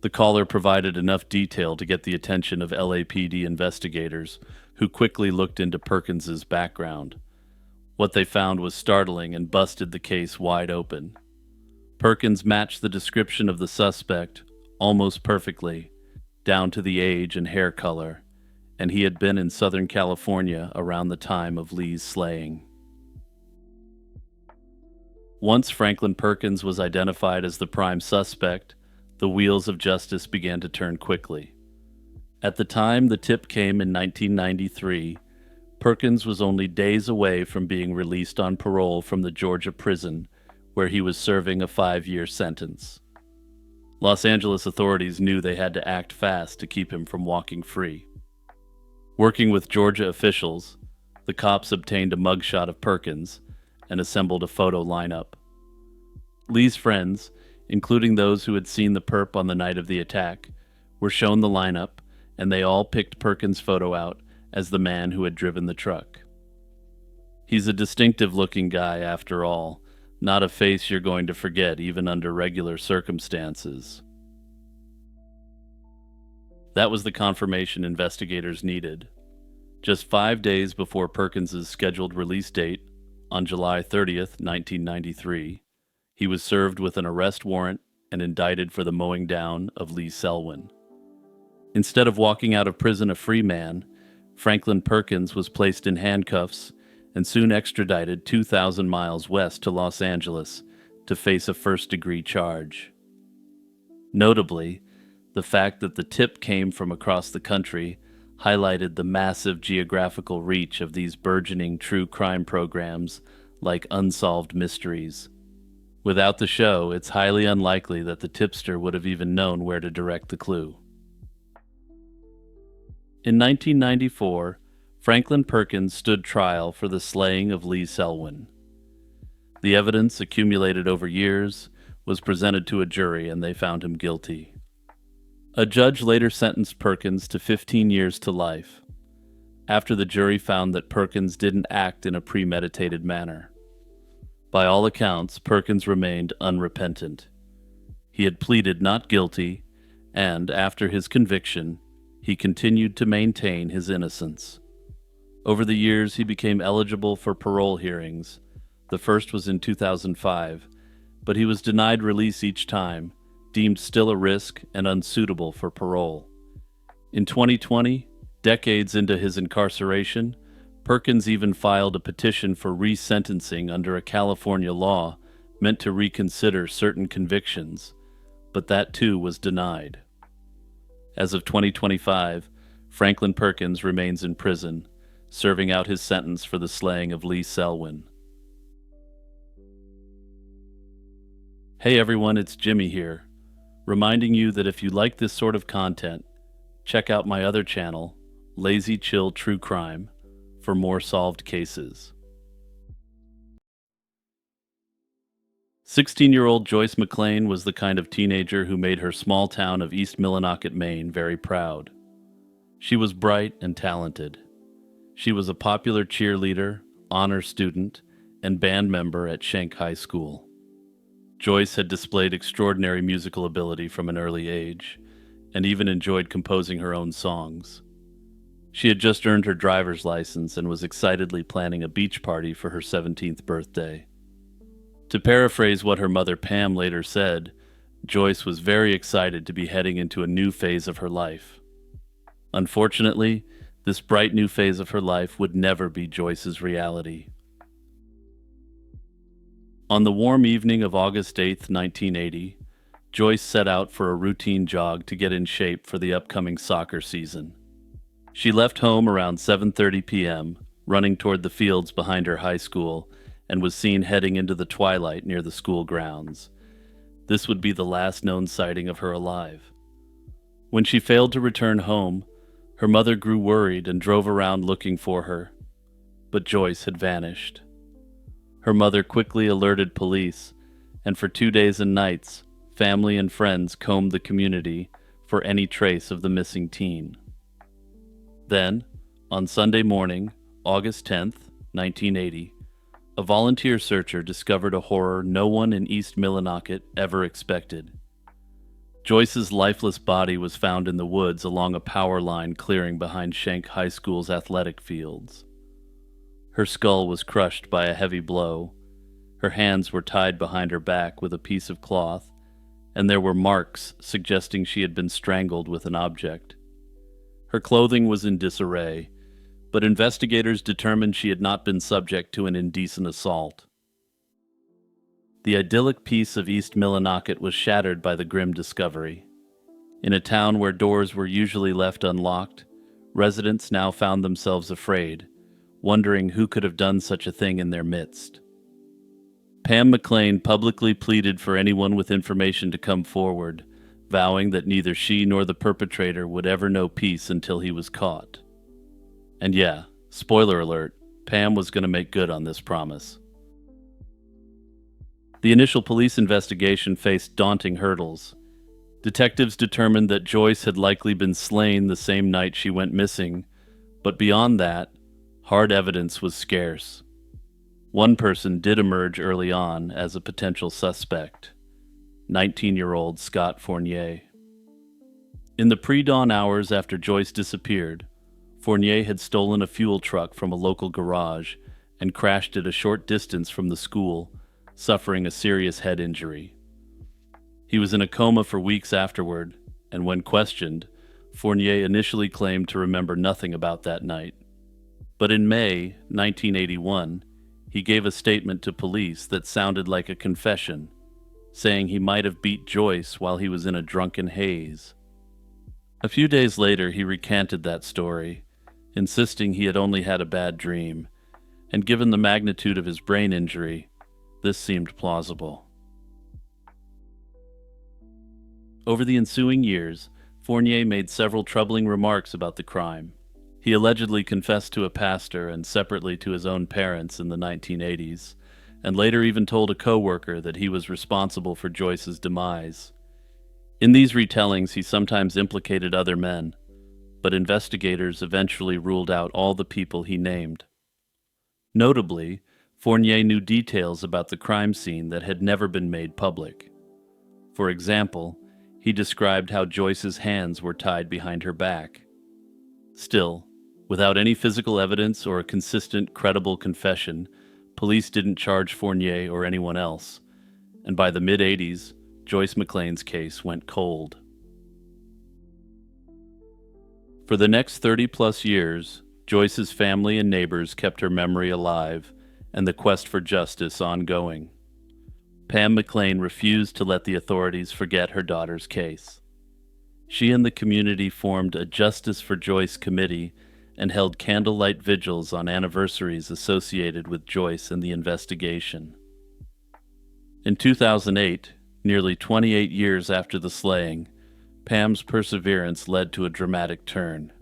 The caller provided enough detail to get the attention of LAPD investigators, who quickly looked into Perkins's background. What they found was startling and busted the case wide open. Perkins matched the description of the suspect almost perfectly, down to the age and hair color, and he had been in Southern California around the time of Lee's slaying. Once Franklin Perkins was identified as the prime suspect, the wheels of justice began to turn quickly. At the time the tip came in 1993, Perkins was only days away from being released on parole from the Georgia prison, where he was serving a 5-year sentence. Los Angeles authorities knew they had to act fast to keep him from walking free. Working with Georgia officials, the cops obtained a mugshot of Perkins and assembled a photo lineup. Lee's friends, including those who had seen the perp on the night of the attack, were shown the lineup, and they all picked Perkins' photo out as the man who had driven the truck. He's a distinctive-looking guy, after all, not a face you're going to forget even under regular circumstances. That was the confirmation investigators needed. Just 5 days before Perkins's scheduled release date, on July 30th, 1993, he was served with an arrest warrant and indicted for the mowing down of Lee Selwyn. Instead of walking out of prison a free man, Franklin Perkins was placed in handcuffs and soon extradited 2,000 miles west to Los Angeles to face a first-degree charge. Notably, the fact that the tip came from across the country highlighted the massive geographical reach of these burgeoning true crime programs like Unsolved Mysteries. Without the show, it's highly unlikely that the tipster would have even known where to direct the clue. In 1994, Franklin Perkins stood trial for the slaying of Lee Selwyn. The evidence, accumulated over years, was presented to a jury and they found him guilty. A judge later sentenced Perkins to 15 years to life, after the jury found that Perkins didn't act in a premeditated manner. By all accounts, Perkins remained unrepentant. He had pleaded not guilty, and after his conviction, he continued to maintain his innocence. Over the years, he became eligible for parole hearings. The first was in 2005, but he was denied release each time, deemed still a risk and unsuitable for parole. In 2020, decades into his incarceration, Perkins even filed a petition for resentencing under a California law meant to reconsider certain convictions, but that too was denied. As of 2025, Franklin Perkins remains in prison, serving out his sentence for the slaying of Lee Selwyn. Hey everyone, it's Jimmy here, reminding you that if you like this sort of content, check out my other channel, Lazy Chill True Crime, for more solved cases. 16-year-old Joyce McLean was the kind of teenager who made her small town of East Millinocket, Maine, very proud. She was bright and talented. She was a popular cheerleader, honor student, and band member at Schenck High School. Joyce had displayed extraordinary musical ability from an early age, and even enjoyed composing her own songs. She had just earned her driver's license and was excitedly planning a beach party for her 17th birthday. To paraphrase what her mother Pam later said, Joyce was very excited to be heading into a new phase of her life. Unfortunately, this bright new phase of her life would never be Joyce's reality. On the warm evening of August 8, 1980, Joyce set out for a routine jog to get in shape for the upcoming soccer season. She left home around 7:30 p.m., running toward the fields behind her high school, and was seen heading into the twilight near the school grounds. This would be the last known sighting of her alive. When she failed to return home, her mother grew worried and drove around looking for her, but Joyce had vanished. Her mother quickly alerted police, and for 2 days and nights, family and friends combed the community for any trace of the missing teen. Then, on Sunday morning, August 10th, 1980, a volunteer searcher discovered a horror no one in East Millinocket ever expected. Joyce's lifeless body was found in the woods along a power line clearing behind Schenck High School's athletic fields. Her skull was crushed by a heavy blow. Her hands were tied behind her back with a piece of cloth, and there were marks suggesting she had been strangled with an object. Her clothing was in disarray, but investigators determined she had not been subject to an indecent assault. The idyllic peace of East Millinocket was shattered by the grim discovery. In a town where doors were usually left unlocked, residents now found themselves afraid, wondering who could have done such a thing in their midst. Pam McLean publicly pleaded for anyone with information to come forward, vowing that neither she nor the perpetrator would ever know peace until he was caught. And yeah, spoiler alert, Pam was going to make good on this promise. The initial police investigation faced daunting hurdles. Detectives determined that Joyce had likely been slain the same night she went missing, but beyond that, hard evidence was scarce. One person did emerge early on as a potential suspect, 19-year-old Scott Fournier. In the pre-dawn hours after Joyce disappeared, Fournier had stolen a fuel truck from a local garage and crashed it a short distance from the school, suffering a serious head injury. He was in a coma for weeks afterward, and when questioned, Fournier initially claimed to remember nothing about that night. But in May 1981, he gave a statement to police that sounded like a confession, saying he might have beat Joyce while he was in a drunken haze. A few days later, he recanted that story, insisting he had only had a bad dream, and given the magnitude of his brain injury, this seemed plausible. Over the ensuing years, Fournier made several troubling remarks about the crime. He allegedly confessed to a pastor and separately to his own parents in the 1980s, and later even told a coworker that he was responsible for Joyce's demise. In these retellings, he sometimes implicated other men, but investigators eventually ruled out all the people he named. Notably, Fournier knew details about the crime scene that had never been made public. For example, he described how Joyce's hands were tied behind her back. Still, without any physical evidence or a consistent, credible confession, police didn't charge Fournier or anyone else, and by the mid-80s, Joyce McLean's case went cold. For the next 30-plus years, Joyce's family and neighbors kept her memory alive and the quest for justice ongoing. Pam McLean refused to let the authorities forget her daughter's case. She and the community formed a Justice for Joyce committee and held candlelight vigils on anniversaries associated with Joyce and the investigation. In 2008, nearly 28 years after the slaying, Pam's perseverance led to a dramatic turn.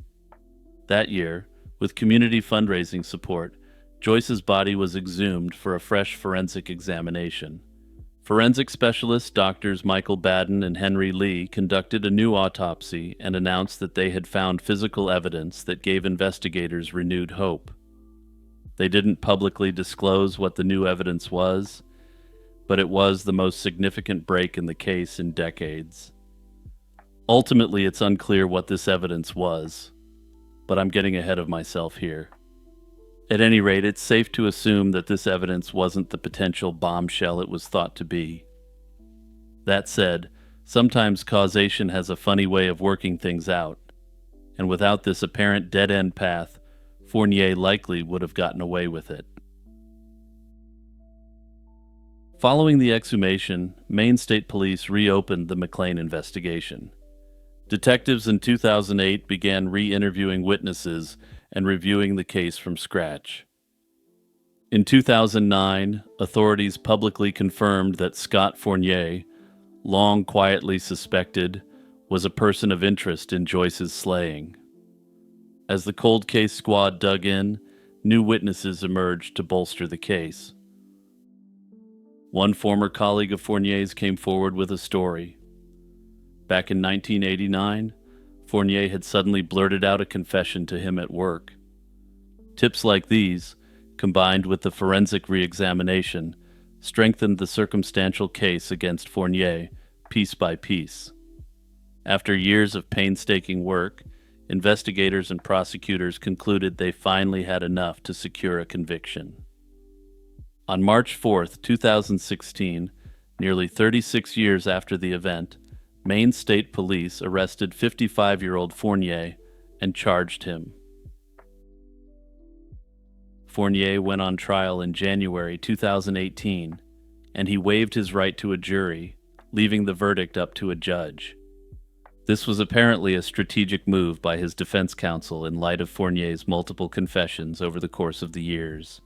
That year, with community fundraising support, Joyce's body was exhumed for a fresh forensic examination. Forensic specialists Drs. Michael Baden and Henry Lee conducted a new autopsy and announced that they had found physical evidence that gave investigators renewed hope. They didn't publicly disclose what the new evidence was, but it was the most significant break in the case in decades. Ultimately, it's unclear what this evidence was, but I'm getting ahead of myself here. At any rate, it's safe to assume that this evidence wasn't the potential bombshell it was thought to be. That said, sometimes causation has a funny way of working things out, and without this apparent dead-end path, Fournier likely would have gotten away with it. Following the exhumation, Maine State Police reopened the McLean investigation. Detectives in 2008 began re-interviewing witnesses and reviewing the case from scratch. In 2009, authorities publicly confirmed that Scott Fournier, long quietly suspected, was a person of interest in Joyce's slaying. As the cold case squad dug in, new witnesses emerged to bolster the case. One former colleague of Fournier's came forward with a story. Back in 1989, Fournier had suddenly blurted out a confession to him at work. Tips like these, combined with the forensic re-examination, strengthened the circumstantial case against Fournier piece by piece. After years of painstaking work, investigators and prosecutors concluded they finally had enough to secure a conviction. On March 4th, 2016, nearly 36 years after the event, Maine State Police arrested 55-year-old Fournier and charged him. Fournier went on trial in January 2018, and he waived his right to a jury, leaving the verdict up to a judge. This was apparently a strategic move by his defense counsel in light of Fournier's multiple confessions over the course of the years.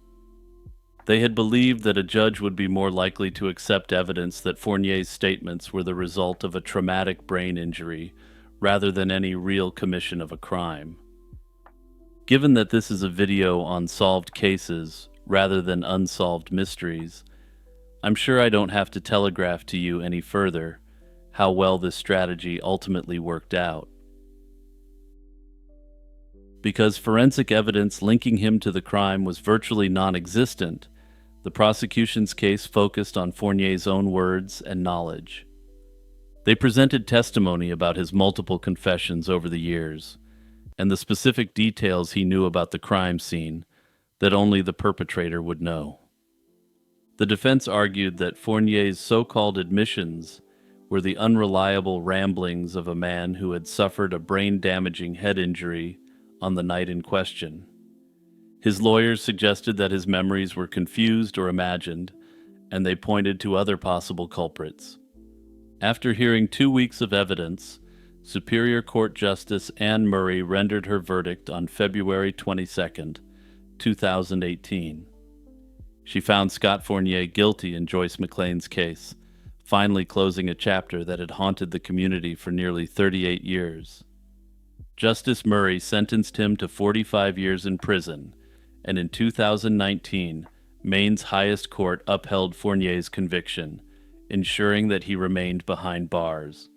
They had believed that a judge would be more likely to accept evidence that Fournier's statements were the result of a traumatic brain injury rather than any real commission of a crime. Given that this is a video on solved cases rather than unsolved mysteries, I'm sure I don't have to telegraph to you any further how well this strategy ultimately worked out. Because forensic evidence linking him to the crime was virtually non-existent, the prosecution's case focused on Fournier's own words and knowledge. They presented testimony about his multiple confessions over the years, and the specific details he knew about the crime scene that only the perpetrator would know. The defense argued that Fournier's so-called admissions were the unreliable ramblings of a man who had suffered a brain-damaging head injury on the night in question. His lawyers suggested that his memories were confused or imagined, and they pointed to other possible culprits. After hearing 2 weeks of evidence, Superior Court Justice Anne Murray rendered her verdict on February 22, 2018. She found Scott Fournier guilty in Joyce McLean's case, finally closing a chapter that had haunted the community for nearly 38 years. Justice Murray sentenced him to 45 years in prison, and in 2019, Maine's highest court upheld Fournier's conviction, ensuring that he remained behind bars.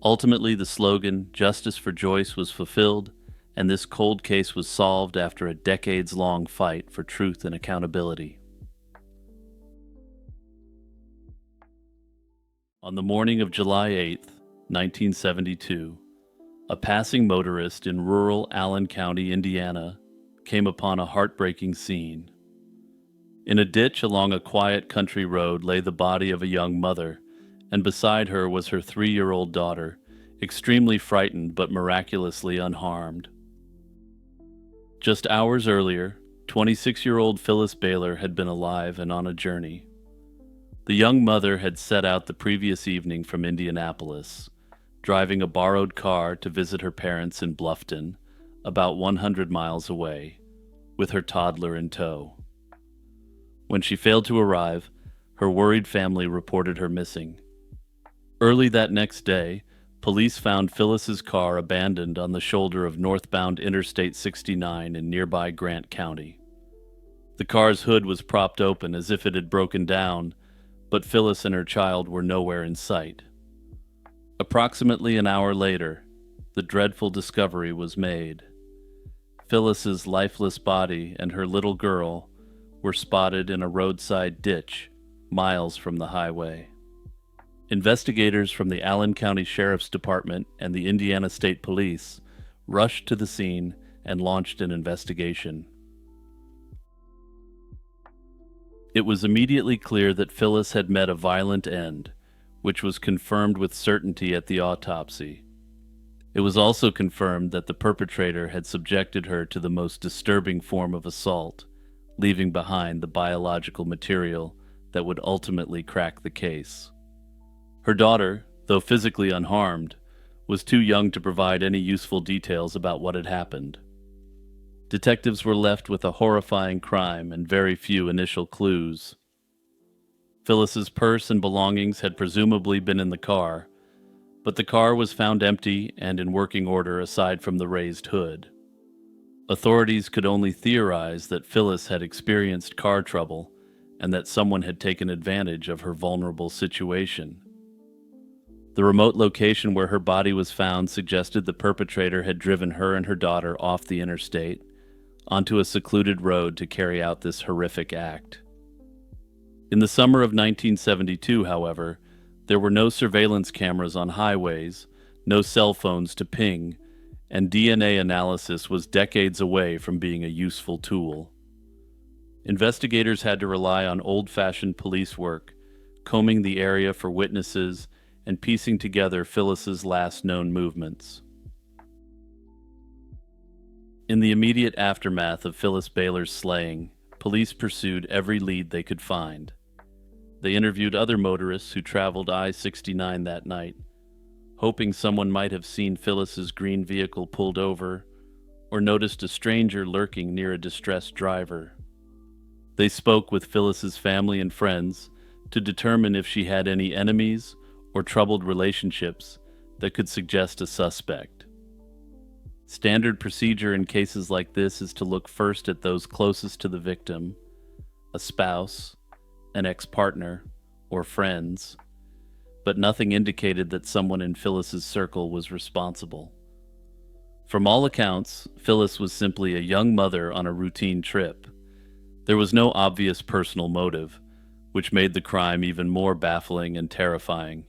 Ultimately, the slogan, "Justice for Joyce," was fulfilled, and this cold case was solved after a decades-long fight for truth and accountability. On the morning of July 8, 1972, a passing motorist in rural Allen County, Indiana, came upon a heartbreaking scene. In a ditch along a quiet country road lay the body of a young mother, and beside her was her 3-year-old daughter, extremely frightened but miraculously unharmed. Just hours earlier, 26-year-old Phyllis Baylor had been alive and on a journey. The young mother had set out the previous evening from Indianapolis, driving a borrowed car to visit her parents in Bluffton, about 100 miles away, with her toddler in tow. When she failed to arrive, her worried family reported her missing. Early that next day, police found Phyllis's car abandoned on the shoulder of northbound Interstate 69 in nearby Grant County. The car's hood was propped open as if it had broken down, but Phyllis and her child were nowhere in sight. Approximately an hour later, the dreadful discovery was made. Phyllis's lifeless body and her little girl were spotted in a roadside ditch, miles from the highway. Investigators from the Allen County Sheriff's Department and the Indiana State Police rushed to the scene and launched an investigation. It was immediately clear that Phyllis had met a violent end, which was confirmed with certainty at the autopsy. It was also confirmed that the perpetrator had subjected her to the most disturbing form of assault, leaving behind the biological material that would ultimately crack the case. Her daughter, though physically unharmed, was too young to provide any useful details about what had happened. Detectives were left with a horrifying crime and very few initial clues. Phyllis's purse and belongings had presumably been in the car, but the car was found empty and in working order aside from the raised hood. Authorities could only theorize that Phyllis had experienced car trouble and that someone had taken advantage of her vulnerable situation. The remote location where her body was found suggested the perpetrator had driven her and her daughter off the interstate, onto a secluded road to carry out this horrific act. In the summer of 1972, however, there were no surveillance cameras on highways, no cell phones to ping, and DNA analysis was decades away from being a useful tool. Investigators had to rely on old-fashioned police work, combing the area for witnesses and piecing together Phyllis's last known movements. In the immediate aftermath of Phyllis Baylor's slaying, police pursued every lead they could find. They interviewed other motorists who traveled I-69 that night, hoping someone might have seen Phyllis's green vehicle pulled over or noticed a stranger lurking near a distressed driver. They spoke with Phyllis's family and friends to determine if she had any enemies or troubled relationships that could suggest a suspect. Standard procedure in cases like this is to look first at those closest to the victim, a spouse, an ex-partner, or friends, but nothing indicated that someone in Phyllis's circle was responsible. From all accounts, Phyllis was simply a young mother on a routine trip. There was no obvious personal motive, which made the crime even more baffling and terrifying.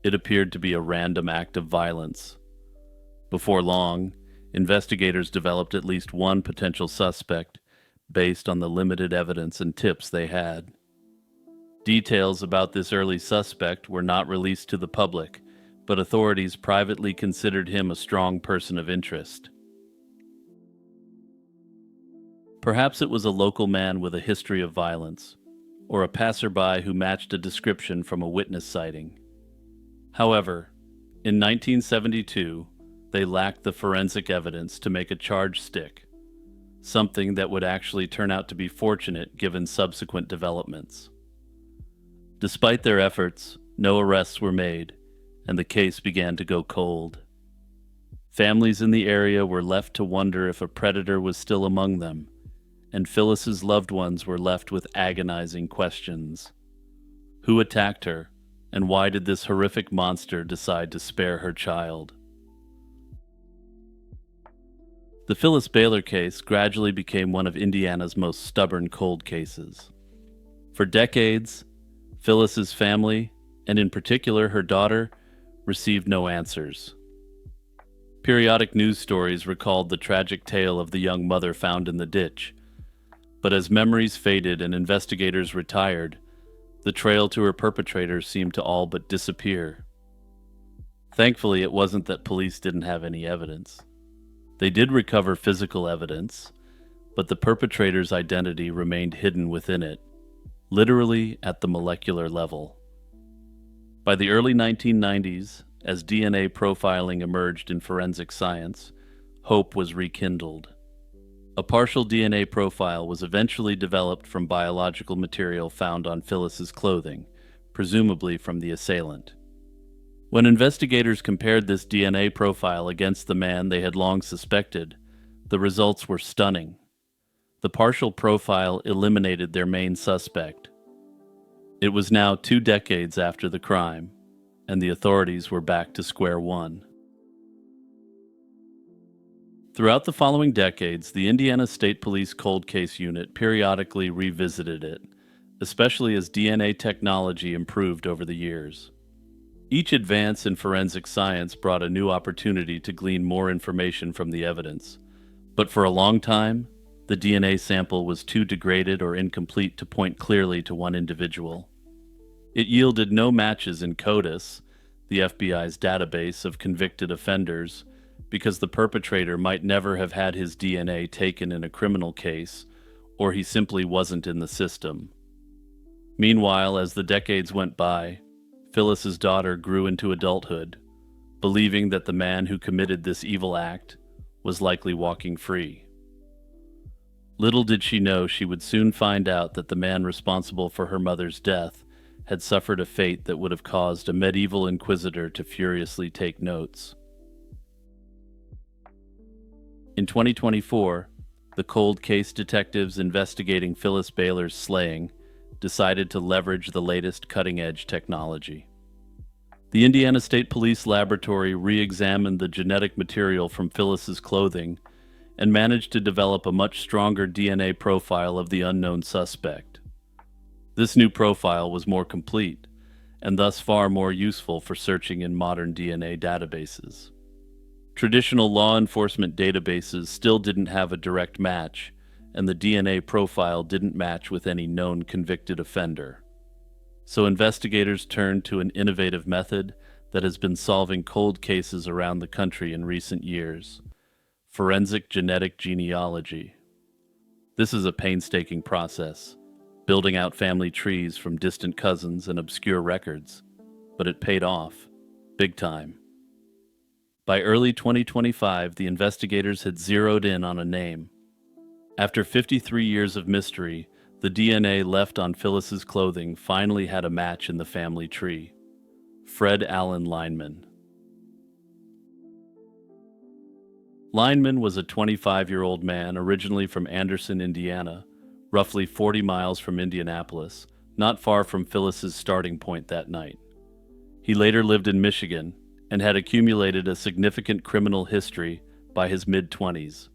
It appeared to be a random act of violence. Before long, investigators developed at least one potential suspect based on the limited evidence and tips they had. Details about this early suspect were not released to the public, but authorities privately considered him a strong person of interest. Perhaps it was a local man with a history of violence, or a passerby who matched a description from a witness sighting. However, in 1972, they lacked the forensic evidence to make a charge stick, something that would actually turn out to be fortunate given subsequent developments. Despite their efforts, no arrests were made, and the case began to go cold. Families in the area were left to wonder if a predator was still among them, and Phyllis's loved ones were left with agonizing questions. Who attacked her, and why did this horrific monster decide to spare her child? The Phyllis Baylor case gradually became one of Indiana's most stubborn cold cases. For decades, Phyllis's family, and in particular her daughter, received no answers. Periodic news stories recalled the tragic tale of the young mother found in the ditch, but as memories faded and investigators retired, the trail to her perpetrator seemed to all but disappear. Thankfully, it wasn't that police didn't have any evidence. They did recover physical evidence, but the perpetrator's identity remained hidden within it, literally at the molecular level. By the early 1990s, as DNA profiling emerged in forensic science, hope was rekindled. A partial DNA profile was eventually developed from biological material found on Phyllis's clothing, presumably from the assailant. When investigators compared this DNA profile against the man they had long suspected, the results were stunning. The partial profile eliminated their main suspect. It was now 2 decades after the crime, and the authorities were back to square one. Throughout the following decades, the Indiana State Police Cold Case Unit periodically revisited it, especially as DNA technology improved over the years. Each advance in forensic science brought a new opportunity to glean more information from the evidence, but for a long time, the DNA sample was too degraded or incomplete to point clearly to one individual. It yielded no matches in CODIS, the FBI's database of convicted offenders, because the perpetrator might never have had his DNA taken in a criminal case, or he simply wasn't in the system. Meanwhile, as the decades went by, Phyllis's daughter grew into adulthood, believing that the man who committed this evil act was likely walking free. Little did she know she would soon find out that the man responsible for her mother's death had suffered a fate that would have caused a medieval inquisitor to furiously take notes. In 2024, the cold case detectives investigating Phyllis Baylor's slaying decided to leverage the latest cutting-edge technology. The Indiana State Police Laboratory re-examined the genetic material from Phyllis's clothing and managed to develop a much stronger DNA profile of the unknown suspect. This new profile was more complete, and thus far more useful for searching in modern DNA databases. Traditional law enforcement databases still didn't have a direct match, and the DNA profile didn't match with any known convicted offender. So investigators turned to an innovative method that has been solving cold cases around the country in recent years: forensic genetic genealogy. This is a painstaking process, building out family trees from distant cousins and obscure records, but it paid off, big time. By early 2025, the investigators had zeroed in on a name. After 53 years of mystery, the DNA left on Phyllis's clothing finally had a match in the family tree: Fred Allen Lineman. Lineman was a 25-year-old man originally from Anderson, Indiana, roughly 40 miles from Indianapolis, not far from Phyllis's starting point that night. He later lived in Michigan and had accumulated a significant criminal history by his mid-20s.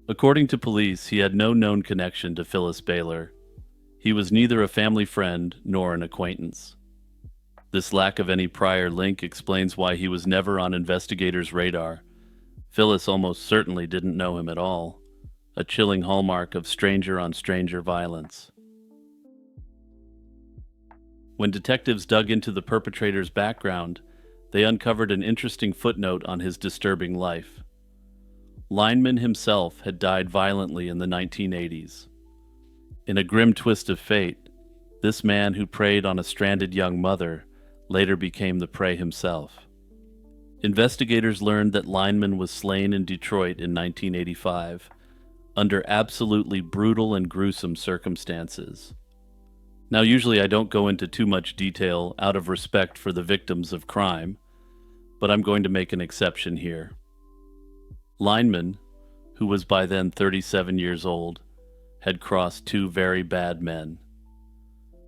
According to police, he had no known connection to Phyllis Baylor. He was neither a family friend nor an acquaintance. This lack of any prior link explains why he was never on investigators' radar. Phyllis almost certainly didn't know him at all, a chilling hallmark of stranger-on-stranger violence. When detectives dug into the perpetrator's background, they uncovered an interesting footnote on his disturbing life. Lineman himself had died violently in the 1980s. In a grim twist of fate, this man who preyed on a stranded young mother later became the prey himself. Investigators learned that Lineman was slain in Detroit in 1985, under absolutely brutal and gruesome circumstances. Now, usually I don't go into too much detail out of respect for the victims of crime, but I'm going to make an exception here. Lineman, who was by then 37 years old, had crossed two very bad men.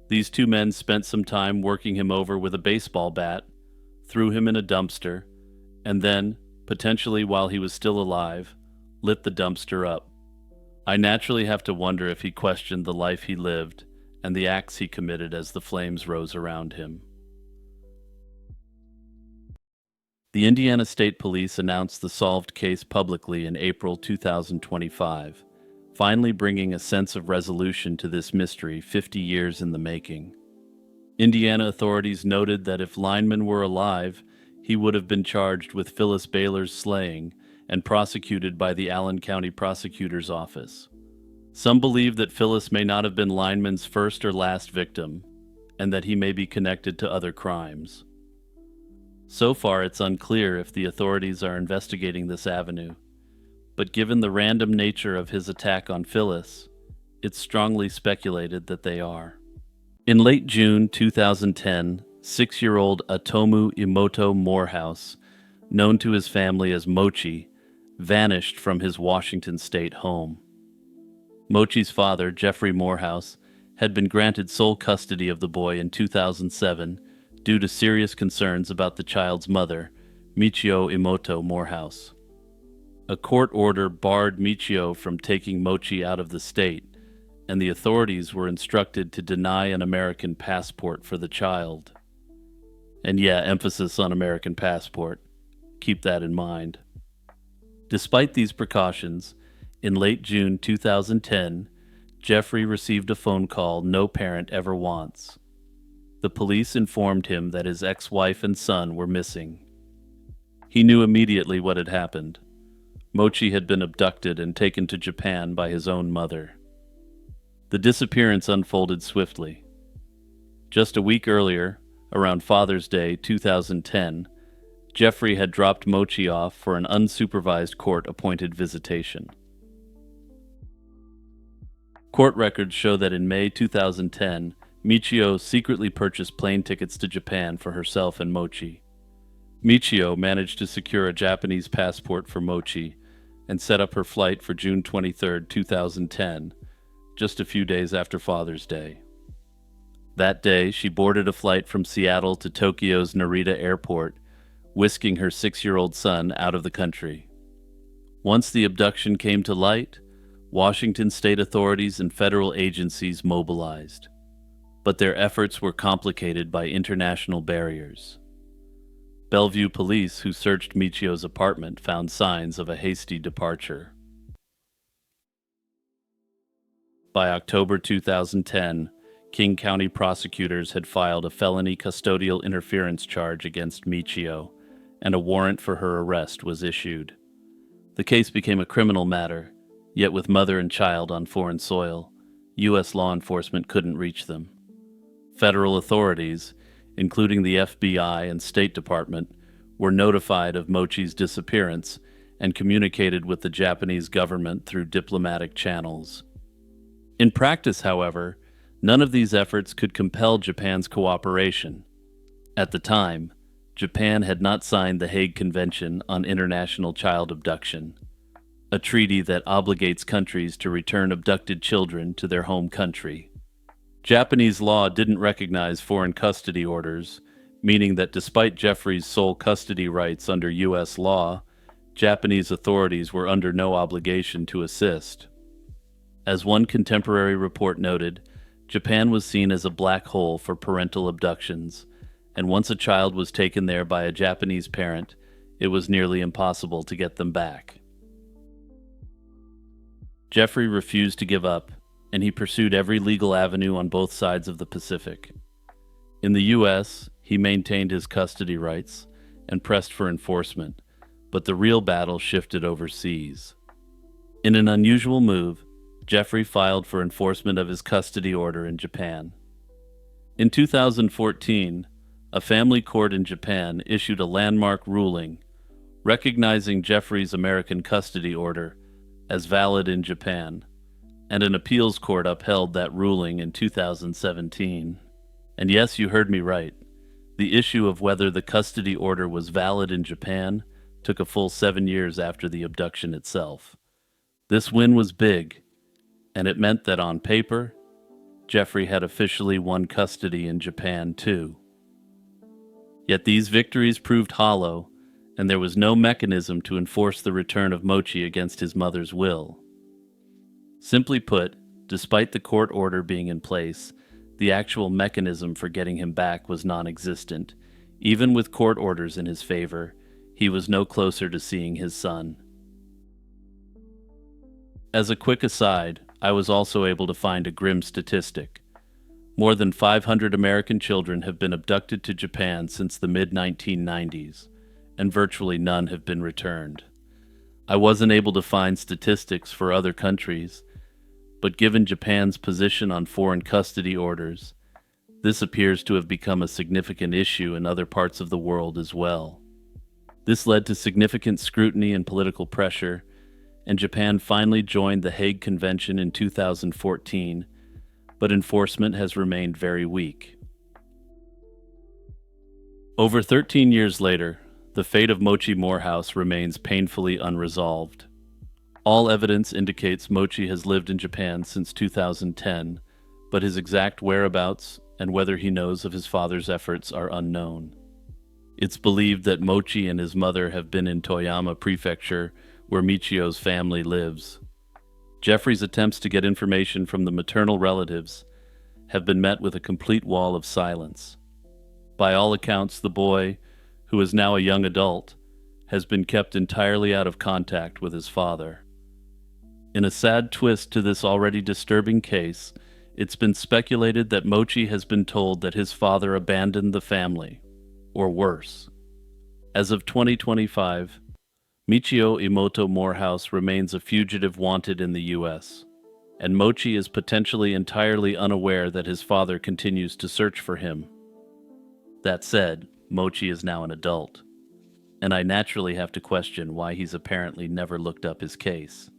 These two men spent some time working him over with a baseball bat, threw him in a dumpster, and then, potentially while he was still alive, lit the dumpster up. I naturally have to wonder if he questioned the life he lived and the acts he committed as the flames rose around him. The Indiana State Police announced the solved case publicly in April 2025, finally bringing a sense of resolution to this mystery 50 years in the making. Indiana authorities noted that if Lineman were alive, he would have been charged with Phyllis Baylor's slaying and prosecuted by the Allen County Prosecutor's Office. Some believe that Phyllis may not have been Lineman's first or last victim, and that he may be connected to other crimes. So far, it's unclear if the authorities are investigating this avenue, but given the random nature of his attack on Phyllis, it's strongly speculated that they are. In late June 2010, 6-year-old Atomu Imoto Morehouse, known to his family as Mochi, vanished from his Washington state home. Mochi's father, Jeffrey Morehouse, had been granted sole custody of the boy in 2007 due to serious concerns about the child's mother, Michio Imoto Morehouse. A court order barred Michio from taking Mochi out of the state, and the authorities were instructed to deny an American passport for the child. And yeah, emphasis on American passport. Keep that in mind. Despite these precautions, in late June 2010, Jeffrey received a phone call no parent ever wants. The police informed him that his ex-wife and son were missing. He knew immediately what had happened. Mochi had been abducted and taken to Japan by his own mother. The disappearance unfolded swiftly. Just a week earlier, around Father's Day 2010, Jeffrey had dropped Mochi off for an unsupervised court-appointed visitation. Court records show that in May 2010, Michio secretly purchased plane tickets to Japan for herself and Mochi. Michio managed to secure a Japanese passport for Mochi and set up her flight for June 23, 2010, just a few days after Father's Day. That day, she boarded a flight from Seattle to Tokyo's Narita Airport, whisking her 6-year-old son out of the country. Once the abduction came to light, Washington state authorities and federal agencies mobilized. but their efforts were complicated by international barriers. Bellevue police who searched Michio's apartment found signs of a hasty departure. By October 2010, King County prosecutors had filed a felony custodial interference charge against Michio, and a warrant for her arrest was issued. The case became a criminal matter, yet with mother and child on foreign soil, U.S. law enforcement couldn't reach them. Federal authorities, including the FBI and State Department, were notified of Mochi's disappearance and communicated with the Japanese government through diplomatic channels. In practice, however, none of these efforts could compel Japan's cooperation. At the time, Japan had not signed the Hague Convention on International Child Abduction, a treaty that obligates countries to return abducted children to their home country. Japanese law didn't recognize foreign custody orders, meaning that despite Jeffrey's sole custody rights under U.S. law, Japanese authorities were under no obligation to assist. As one contemporary report noted, Japan was seen as a black hole for parental abductions, and once a child was taken there by a Japanese parent, it was nearly impossible to get them back. Jeffrey refused to give up, and he pursued every legal avenue on both sides of the Pacific. In the U.S., he maintained his custody rights and pressed for enforcement, but the real battle shifted overseas. In an unusual move, Jeffrey filed for enforcement of his custody order in Japan. In 2014, a family court in Japan issued a landmark ruling recognizing Jeffrey's American custody order as valid in Japan, and an appeals court upheld that ruling in 2017. And yes, you heard me right. The issue of whether the custody order was valid in Japan took a full 7 years after the abduction itself. This win was big, and it meant that on paper, Jeffrey had officially won custody in Japan too. Yet these victories proved hollow, and there was no mechanism to enforce the return of Mochi against his mother's will. Simply put, despite the court order being in place, the actual mechanism for getting him back was non-existent. Even with court orders in his favor, he was no closer to seeing his son. As a quick aside, I was also able to find a grim statistic. More than 500 American children have been abducted to Japan since the mid-1990s, and virtually none have been returned. I wasn't able to find statistics for other countries, but given Japan's position on foreign custody orders, this appears to have become a significant issue in other parts of the world as well. This led to significant scrutiny and political pressure, and Japan finally joined the Hague Convention in 2014, but enforcement has remained very weak. Over 13 years later, the fate of Mochi Morehouse remains painfully unresolved. All evidence indicates Mochi has lived in Japan since 2010, but his exact whereabouts and whether he knows of his father's efforts are unknown. It's believed that Mochi and his mother have been in Toyama Prefecture, where Michio's family lives. Jeffrey's attempts to get information from the maternal relatives have been met with a complete wall of silence. By all accounts, the boy, who is now a young adult, has been kept entirely out of contact with his father. In a sad twist to this already disturbing case, it's been speculated that Mochi has been told that his father abandoned the family, or worse. As of 2025, Michio Imoto Morehouse remains a fugitive wanted in the U.S., and Mochi is potentially entirely unaware that his father continues to search for him. That said, Mochi is now an adult, and I naturally have to question why he's apparently never looked up his case.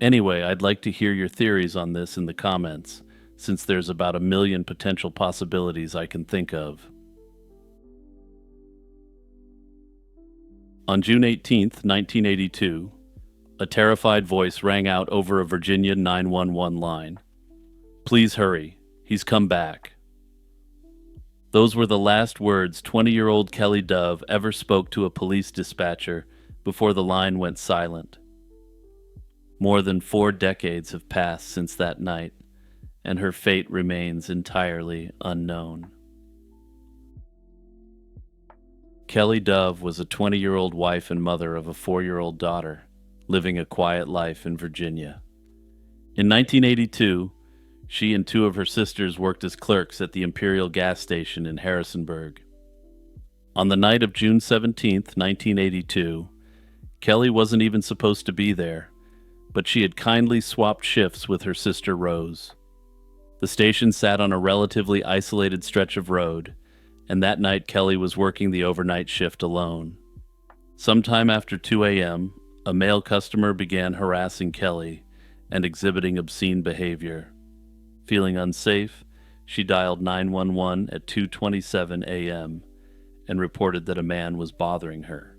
Anyway, I'd like to hear your theories on this in the comments, since there's about 1 million potential possibilities I can think of. On June 18, 1982, a terrified voice rang out over a Virginia 911 line. "Please hurry, he's come back." Those were the last words 20-year-old Kelly Dove ever spoke to a police dispatcher before the line went silent. More than 4 decades have passed since that night, and her fate remains entirely unknown. Kelly Dove was a 20-year-old wife and mother of a 4-year-old daughter, living a quiet life in Virginia. In 1982, she and two of her sisters worked as clerks at the Imperial gas station in Harrisonburg. On the night of June 17, 1982, Kelly wasn't even supposed to be there, but she had kindly swapped shifts with her sister Rose. The station sat on a relatively isolated stretch of road, and that night Kelly was working the overnight shift alone. Sometime after 2 a.m., a male customer began harassing Kelly and exhibiting obscene behavior. Feeling unsafe, she dialed 911 at 2:27 a.m. and reported that a man was bothering her.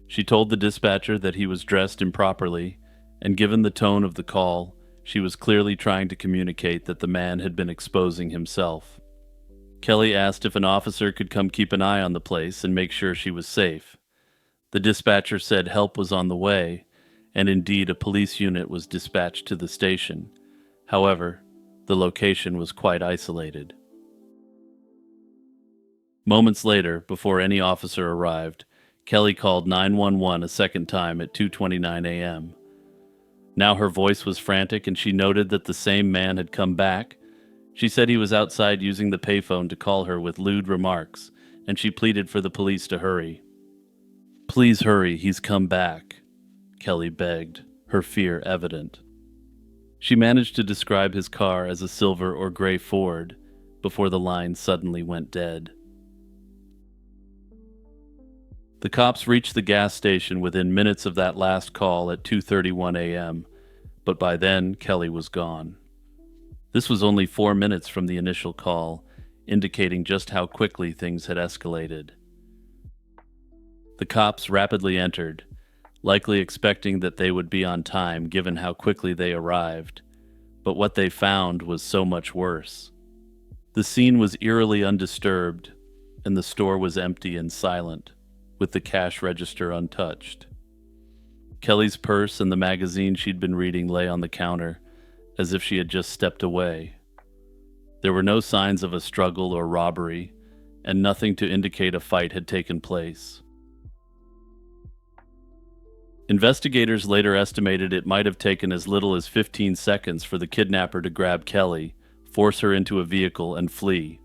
She told the dispatcher that he was dressed improperly, and given the tone of the call, she was clearly trying to communicate that the man had been exposing himself. Kelly asked if an officer could come keep an eye on the place and make sure she was safe. The dispatcher said help was on the way, and indeed a police unit was dispatched to the station. However, the location was quite isolated. Moments later, before any officer arrived, Kelly called 911 a second time at 2:29 a.m. Now her voice was frantic, and she noted that the same man had come back. She said he was outside using the payphone to call her with lewd remarks, and she pleaded for the police to hurry. "Please hurry, he's come back," Kelly begged, her fear evident. She managed to describe his car as a silver or gray Ford before the line suddenly went dead. The cops reached the gas station within minutes of that last call at 2:31 a.m., but by then Kelly was gone. This was only 4 minutes from the initial call, indicating just how quickly things had escalated. The cops rapidly entered, likely expecting that they would be on time given how quickly they arrived, but what they found was so much worse. The scene was eerily undisturbed, and the store was empty and silent, with the cash register untouched. Kelly's purse and the magazine she'd been reading lay on the counter, as if she had just stepped away. There were no signs of a struggle or robbery, and nothing to indicate a fight had taken place. Investigators later estimated it might have taken as little as 15 seconds for the kidnapper to grab Kelly, force her into a vehicle, and flee.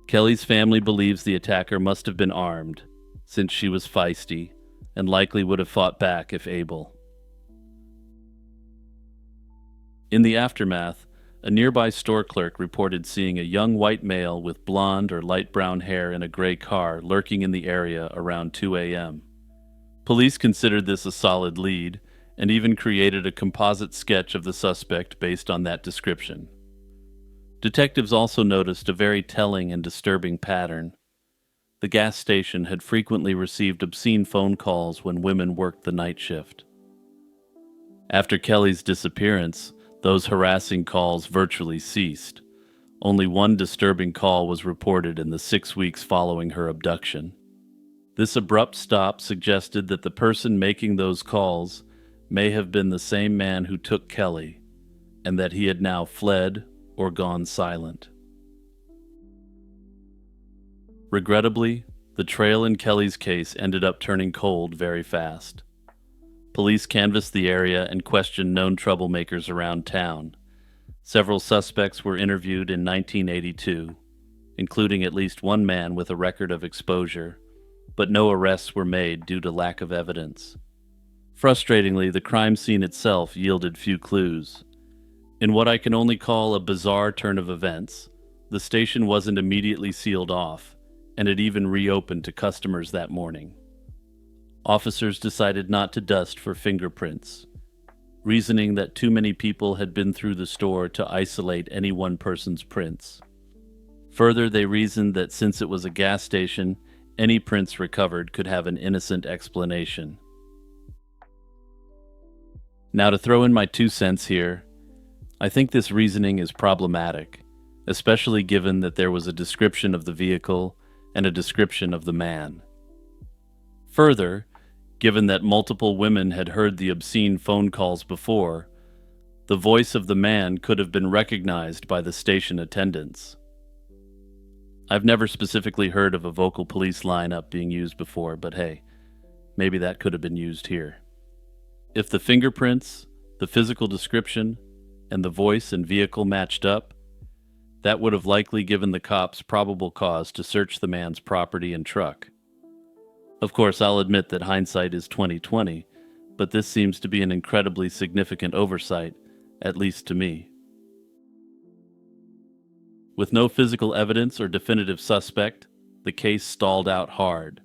Kelly's family believes the attacker must have been armed, since she was feisty, and likely would have fought back if able. In the aftermath, a nearby store clerk reported seeing a young white male with blonde or light brown hair in a gray car lurking in the area around 2 a.m. Police considered this a solid lead, and even created a composite sketch of the suspect based on that description. Detectives also noticed a very telling and disturbing pattern. The gas station had frequently received obscene phone calls when women worked the night shift. After Kelly's disappearance, those harassing calls virtually ceased. Only one disturbing call was reported in the 6 weeks following her abduction. This abrupt stop suggested that the person making those calls may have been the same man who took Kelly, and that he had now fled or gone silent. Regrettably, the trail in Kelly's case ended up turning cold very fast. Police canvassed the area and questioned known troublemakers around town. Several suspects were interviewed in 1982, including at least one man with a record of exposure, but no arrests were made due to lack of evidence. Frustratingly, the crime scene itself yielded few clues. In what I can only call a bizarre turn of events, the station wasn't immediately sealed off, and it even reopened to customers that morning. Officers decided not to dust for fingerprints, reasoning that too many people had been through the store to isolate any one person's prints. Further, they reasoned that since it was a gas station, any prints recovered could have an innocent explanation. Now, to throw in my 2 cents here, I think this reasoning is problematic, especially given that there was a description of the vehicle and a description of the man. Further, given that multiple women had heard the obscene phone calls before, The voice of the man could have been recognized by the station attendants. I've never specifically heard of a vocal police lineup being used before, but hey, maybe that could have been used here. If the fingerprints, the physical description, and the voice and vehicle matched up, that would have likely given the cops probable cause to search the man's property and truck. Of course, I'll admit that hindsight is 20/20, but this seems to be an incredibly significant oversight, at least to me. With no physical evidence or definitive suspect, the case stalled out hard.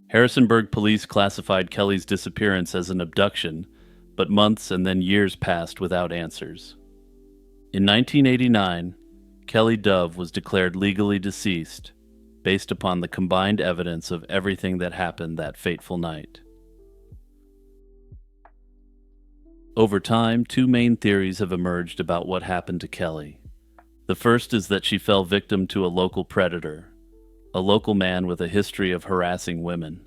Harrisonburg police classified Kelly's disappearance as an abduction, but months and then years passed without answers. In 1989, Kelly Dove was declared legally deceased, based upon the combined evidence of everything that happened that fateful night. Over time, two main theories have emerged about what happened to Kelly. The first is that she fell victim to a local predator, a local man with a history of harassing women.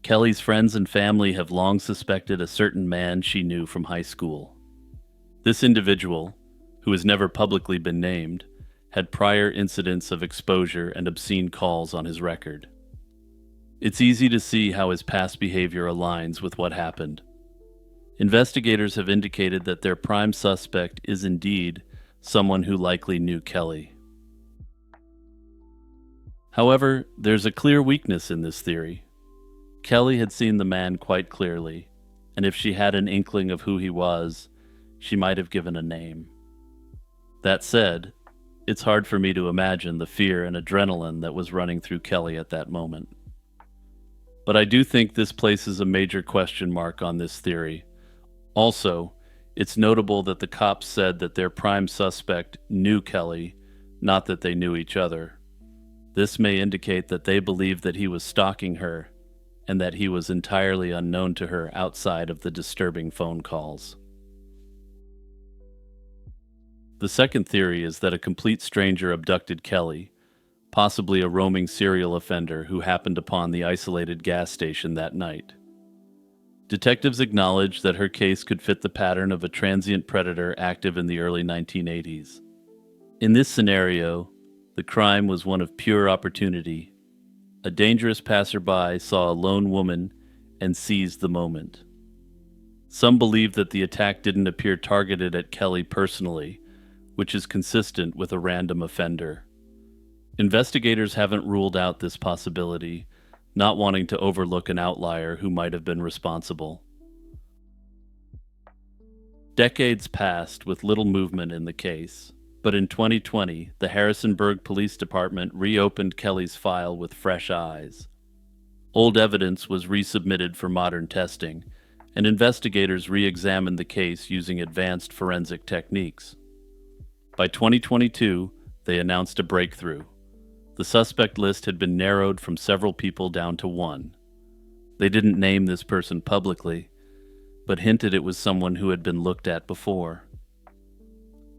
Kelly's friends and family have long suspected a certain man she knew from high school. This individual, who has never publicly been named, had prior incidents of exposure and obscene calls on his record. It's easy to see how his past behavior aligns with what happened. Investigators have indicated that their prime suspect is indeed someone who likely knew Kelly. However, there's a clear weakness in this theory. Kelly had seen the man quite clearly, and if she had an inkling of who he was, she might have given a name. That said, it's hard for me to imagine the fear and adrenaline that was running through Kelly at that moment. But I do think this places a major question mark on this theory. Also, it's notable that the cops said that their prime suspect knew Kelly, not that they knew each other. This may indicate that they believed that he was stalking her, and that he was entirely unknown to her outside of the disturbing phone calls. The second theory is that a complete stranger abducted Kelly, possibly a roaming serial offender who happened upon the isolated gas station that night. Detectives acknowledged that her case could fit the pattern of a transient predator active in the early 1980s. In this scenario, the crime was one of pure opportunity. A dangerous passerby saw a lone woman and seized the moment. Some believe that the attack didn't appear targeted at Kelly personally, which is consistent with a random offender. Investigators haven't ruled out this possibility, not wanting to overlook an outlier who might have been responsible. Decades passed with little movement in the case, but in 2020, the Harrisonburg Police Department reopened Kelly's file with fresh eyes. Old evidence was resubmitted for modern testing, and investigators re-examined the case using advanced forensic techniques. By 2022, they announced a breakthrough. The suspect list had been narrowed from several people down to one. They didn't name this person publicly, but hinted it was someone who had been looked at before.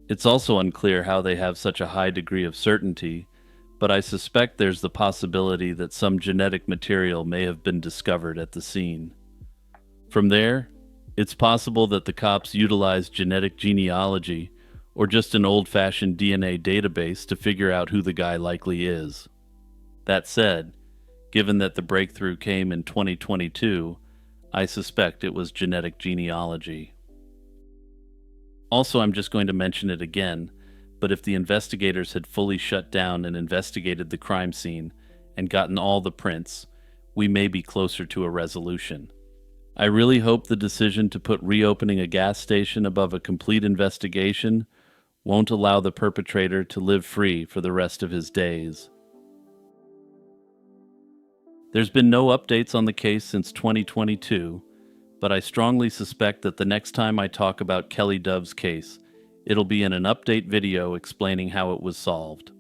It's also unclear how they have such a high degree of certainty, but I suspect there's the possibility that some genetic material may have been discovered at the scene. From there, it's possible that the cops utilized genetic genealogy or just an old-fashioned DNA database to figure out who the guy likely is. That said, given that the breakthrough came in 2022, I suspect it was genetic genealogy. Also, I'm just going to mention it again, but if the investigators had fully shut down and investigated the crime scene and gotten all the prints, we may be closer to a resolution. I really hope the decision to put reopening a gas station above a complete investigation won't allow the perpetrator to live free for the rest of his days. There's been no updates on the case since 2022, but I strongly suspect that the next time I talk about Kelly Dove's case, it'll be in an update video explaining how it was solved.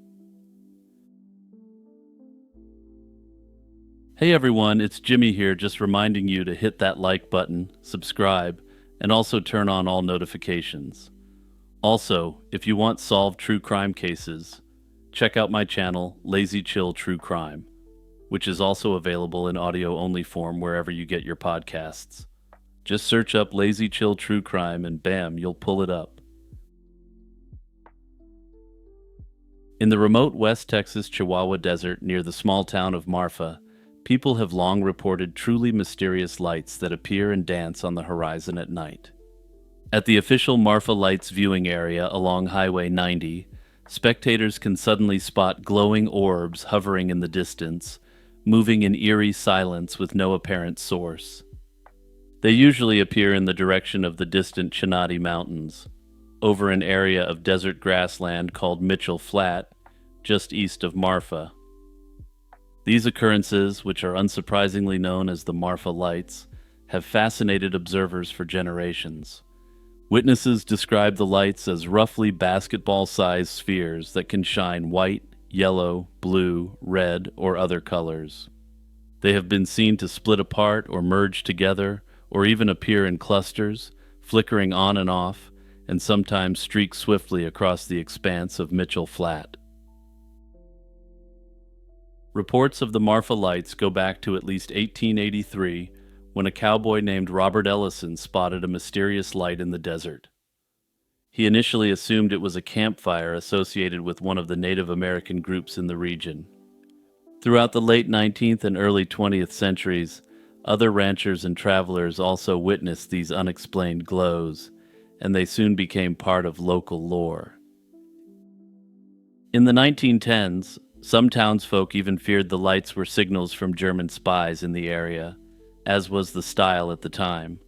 Hey everyone, it's Jimmy here, just reminding you to hit that like button, subscribe, and also turn on all notifications. Also, if you want solved true crime cases, check out my channel, Lazy Chill True Crime, which is also available in audio-only form wherever you get your podcasts. Just search up lazy chill true crime and bam, you'll pull it up. In the remote West Texas Chihuahua Desert near the small town of Marfa, people have long reported truly mysterious lights that appear and dance on the horizon at night. At the official Marfa Lights viewing area along Highway 90, spectators can suddenly spot glowing orbs hovering in the distance, moving in eerie silence with no apparent source. They usually appear in the direction of the distant Chinati Mountains, over an area of desert grassland called Mitchell Flat, just east of Marfa. These occurrences, which are unsurprisingly known as the Marfa Lights, have fascinated observers for generations. Witnesses describe the lights as roughly basketball-sized spheres that can shine white, yellow, blue, red, or other colors. They have been seen to split apart or merge together, or even appear in clusters, flickering on and off, and sometimes streak swiftly across the expanse of Mitchell Flat. Reports of the Marfa Lights go back to at least 1883, when a cowboy named Robert Ellison spotted a mysterious light in the desert. He initially assumed it was a campfire associated with one of the Native American groups in the region. Throughout the late 19th and early 20th centuries, other ranchers and travelers also witnessed these unexplained glows, and they soon became part of local lore. In the 1910s, some townsfolk even feared the lights were signals from German spies in the area, as was the style at the time.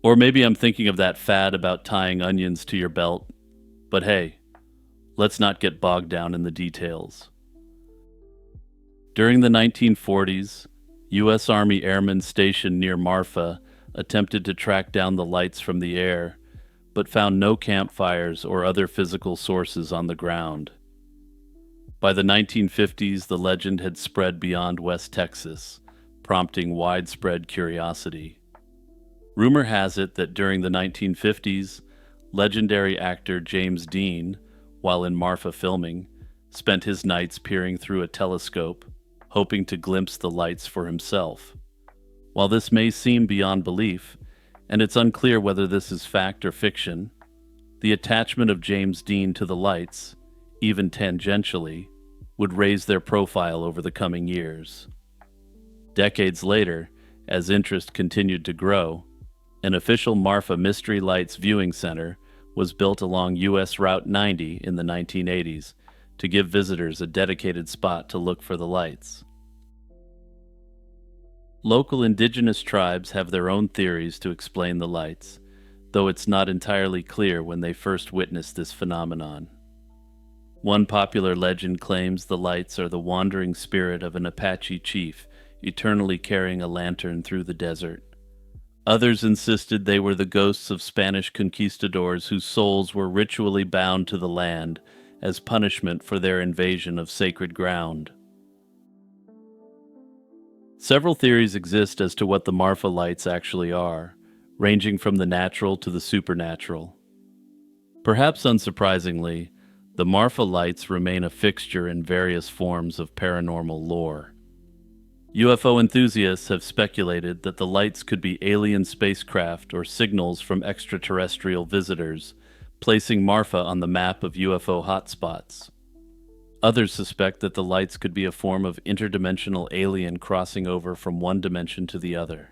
Or maybe I'm thinking of that fad about tying onions to your belt. But hey, let's not get bogged down in the details. During the 1940s, U.S. Army airmen stationed near Marfa attempted to track down the lights from the air, but found no campfires or other physical sources on the ground. By the 1950s, the legend had spread beyond West Texas, prompting widespread curiosity. Rumor has it that during the 1950s, legendary actor James Dean, while in Marfa filming, spent his nights peering through a telescope, hoping to glimpse the lights for himself. While this may seem beyond belief, and it's unclear whether this is fact or fiction, the attachment of James Dean to the lights, even tangentially, would raise their profile over the coming years. Decades later, as interest continued to grow, an official Marfa Mystery Lights viewing center was built along U.S. Route 90 in the 1980s to give visitors a dedicated spot to look for the lights. Local indigenous tribes have their own theories to explain the lights, though it's not entirely clear when they first witnessed this phenomenon. One popular legend claims the lights are the wandering spirit of an Apache chief eternally carrying a lantern through the desert. Others insisted they were the ghosts of Spanish conquistadors whose souls were ritually bound to the land as punishment for their invasion of sacred ground. Several theories exist as to what the Marfa Lights actually are, ranging from the natural to the supernatural. Perhaps unsurprisingly, the Marfa Lights remain a fixture in various forms of paranormal lore. UFO enthusiasts have speculated that the lights could be alien spacecraft or signals from extraterrestrial visitors, placing Marfa on the map of UFO hotspots. Others suspect that the lights could be a form of interdimensional alien crossing over from one dimension to the other.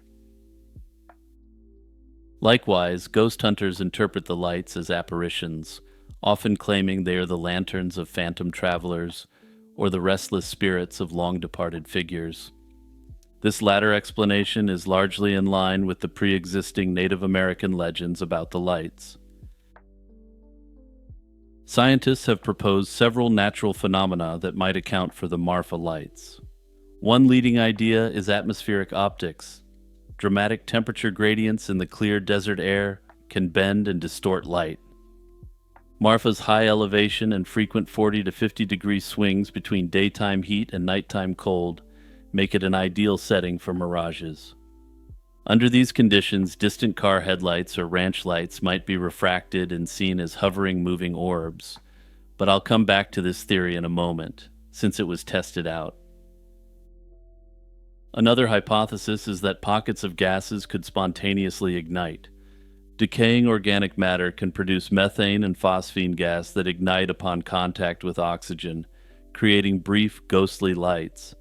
Likewise, ghost hunters interpret the lights as apparitions, often claiming they are the lanterns of phantom travelers or the restless spirits of long-departed figures. This latter explanation is largely in line with the pre-existing Native American legends about the lights. Scientists have proposed several natural phenomena that might account for the Marfa Lights. One leading idea is atmospheric optics. Dramatic temperature gradients in the clear desert air can bend and distort light. Marfa's high elevation and frequent 40 to 50 degree swings between daytime heat and nighttime cold make it an ideal setting for mirages. Under these conditions, distant car headlights or ranch lights might be refracted and seen as hovering moving orbs, but I'll come back to this theory in a moment, since it was tested out. Another hypothesis is that pockets of gases could spontaneously ignite. Decaying organic matter can produce methane and phosphine gas that ignite upon contact with oxygen, creating brief, ghostly lights.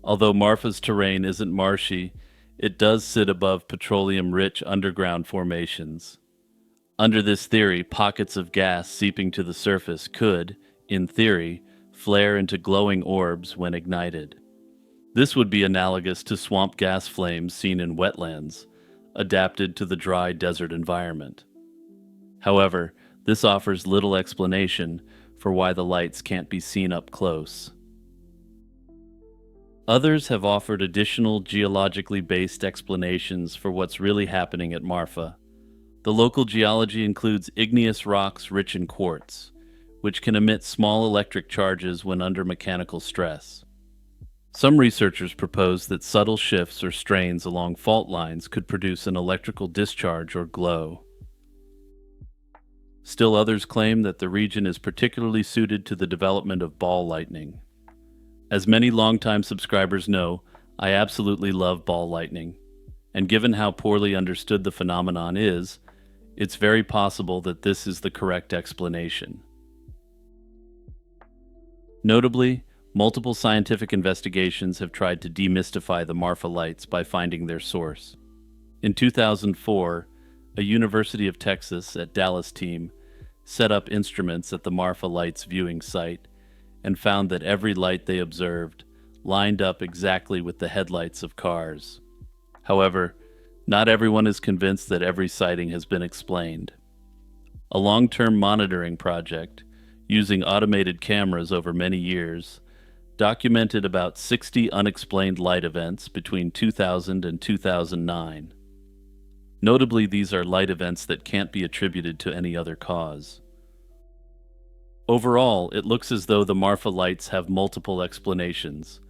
Although Marfa's terrain isn't marshy, it does sit above petroleum-rich underground formations. Under this theory, pockets of gas seeping to the surface could, in theory, flare into glowing orbs when ignited. This would be analogous to swamp gas flames seen in wetlands, adapted to the dry desert environment. However, this offers little explanation for why the lights can't be seen up close. Others have offered additional geologically based explanations for what's really happening at Marfa. The local geology includes igneous rocks rich in quartz, which can emit small electric charges when under mechanical stress. Some researchers propose that subtle shifts or strains along fault lines could produce an electrical discharge or glow. Still others claim that the region is particularly suited to the development of ball lightning. As many longtime subscribers know, I absolutely love ball lightning, and given how poorly understood the phenomenon is, it's very possible that this is the correct explanation. Notably, multiple scientific investigations have tried to demystify the Marfa lights by finding their source. In 2004, a University of Texas at Dallas team set up instruments at the Marfa lights viewing site and found that every light they observed lined up exactly with the headlights of cars. However, not everyone is convinced that every sighting has been explained. A long-term monitoring project, using automated cameras over many years, documented about 60 unexplained light events between 2000 and 2009. Notably, these are light events that can't be attributed to any other cause. Overall, it looks as though the Marfa lights have multiple explanations,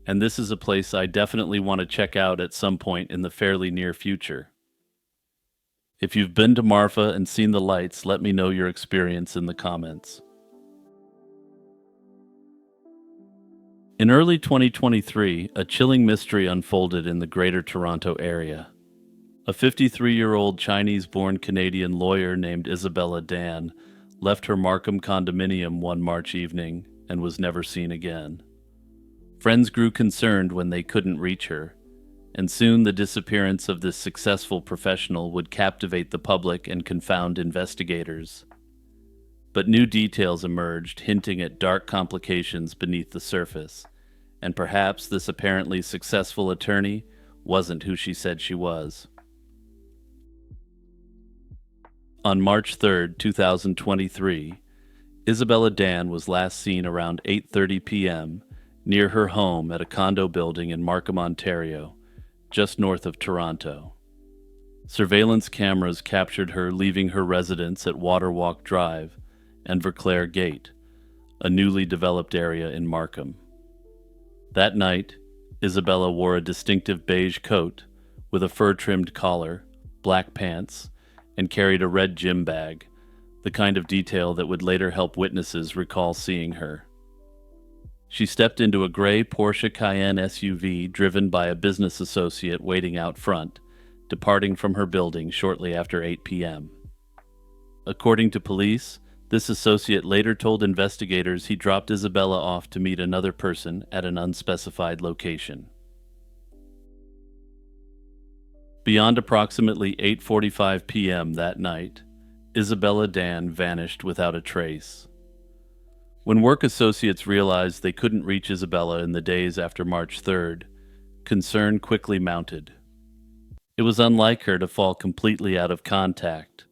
and this is a place I definitely want to check out at some point in the fairly near future. If you've been to Marfa and seen the lights, let me know your experience in the comments. In early 2023, a chilling mystery unfolded in the Greater Toronto area. A 53-year-old Chinese-born Canadian lawyer named Isabella Dan left her Markham condominium one March evening and was never seen again. Friends grew concerned when they couldn't reach her, and soon the disappearance of this successful professional would captivate the public and confound investigators. But new details emerged, hinting at dark complications beneath the surface, and perhaps this apparently successful attorney wasn't who she said she was. On March 3, 2023, Isabella Dan was last seen around 8:30 p.m. near her home at a condo building in Markham, Ontario, just north of Toronto. Surveillance cameras captured her leaving her residence at Waterwalk Drive and Verclair Gate, a newly developed area in Markham. That night, Isabella wore a distinctive beige coat with a fur-trimmed collar, black pants, and carried a red gym bag, the kind of detail that would later help witnesses recall seeing her. She stepped into a gray Porsche Cayenne SUV driven by a business associate waiting out front, departing from her building shortly after 8 p.m. According to police, this associate later told investigators he dropped Isabella off to meet another person at an unspecified location. Beyond approximately 8:45 p.m. that night, Isabella Dan vanished without a trace. When work associates realized they couldn't reach Isabella in the days after March 3rd, concern quickly mounted. It was unlike her to fall completely out of contact,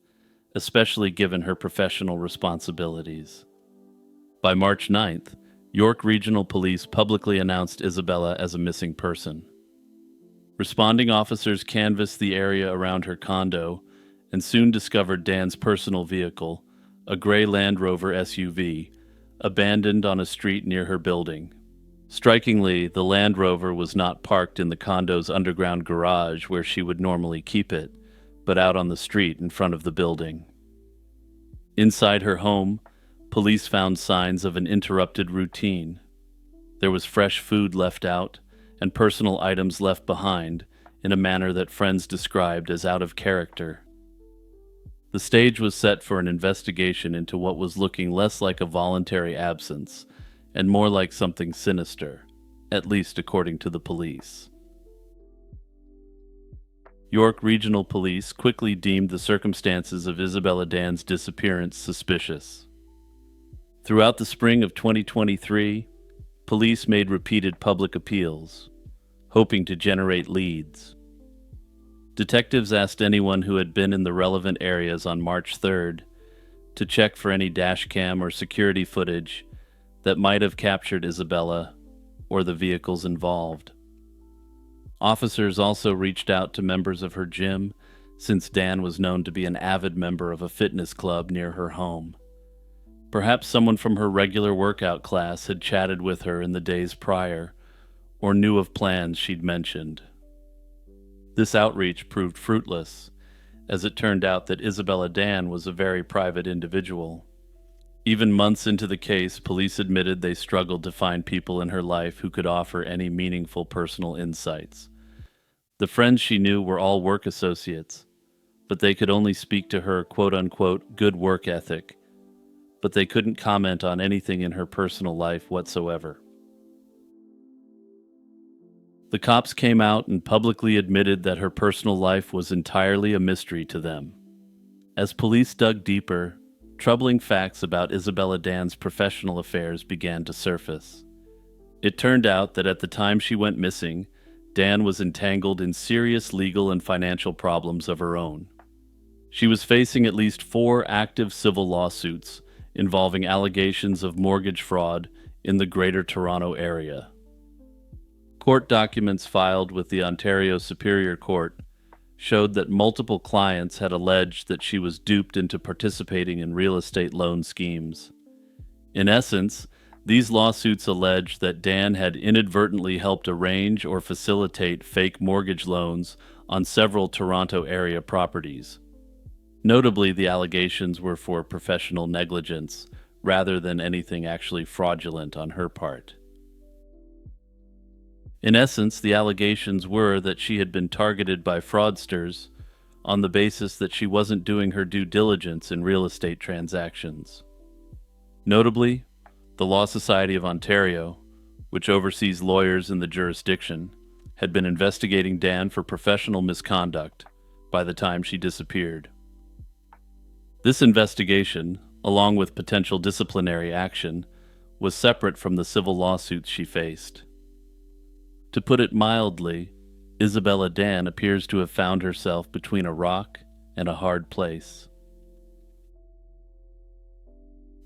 especially given her professional responsibilities. By March 9th, York Regional Police publicly announced Isabella as a missing person. Responding officers canvassed the area around her condo and soon discovered Dan's personal vehicle, a gray Land Rover SUV, abandoned on a street near her building. Strikingly, the Land Rover was not parked in the condo's underground garage where she would normally keep it, but out on the street in front of the building. Inside her home, police found signs of an interrupted routine. There was fresh food left out, and personal items left behind in a manner that friends described as out of character. The stage was set for an investigation into what was looking less like a voluntary absence and more like something sinister, at least according to the police. York Regional Police quickly deemed the circumstances of Isabella Dan's disappearance suspicious. Throughout the spring of 2023, police made repeated public appeals, hoping to generate leads. Detectives asked anyone who had been in the relevant areas on March 3rd to check for any dashcam or security footage that might have captured Isabella or the vehicles involved. Officers also reached out to members of her gym, since Dan was known to be an avid member of a fitness club near her home. Perhaps someone from her regular workout class had chatted with her in the days prior, or knew of plans she'd mentioned. This outreach proved fruitless, as it turned out that Isabella Dan was a very private individual. Even months into the case, police admitted they struggled to find people in her life who could offer any meaningful personal insights. The friends she knew were all work associates, but they could only speak to her quote-unquote good work ethic, but they couldn't comment on anything in her personal life whatsoever. The cops came out and publicly admitted that her personal life was entirely a mystery to them. As police dug deeper, troubling facts about Isabella Dan's professional affairs began to surface. It turned out that at the time she went missing, Dan was entangled in serious legal and financial problems of her own. She was facing at least 4 active civil lawsuits involving allegations of mortgage fraud in the Greater Toronto area. Court documents filed with the Ontario Superior Court showed that multiple clients had alleged that she was duped into participating in real estate loan schemes. In essence, these lawsuits allege that Dan had inadvertently helped arrange or facilitate fake mortgage loans on several Toronto area properties. Notably, the allegations were for professional negligence rather than anything actually fraudulent on her part. In essence, the allegations were that she had been targeted by fraudsters on the basis that she wasn't doing her due diligence in real estate transactions. Notably, the Law Society of Ontario, which oversees lawyers in the jurisdiction, had been investigating Dan for professional misconduct by the time she disappeared. This investigation, along with potential disciplinary action, was separate from the civil lawsuits she faced. To put it mildly, Isabella Dan appears to have found herself between a rock and a hard place.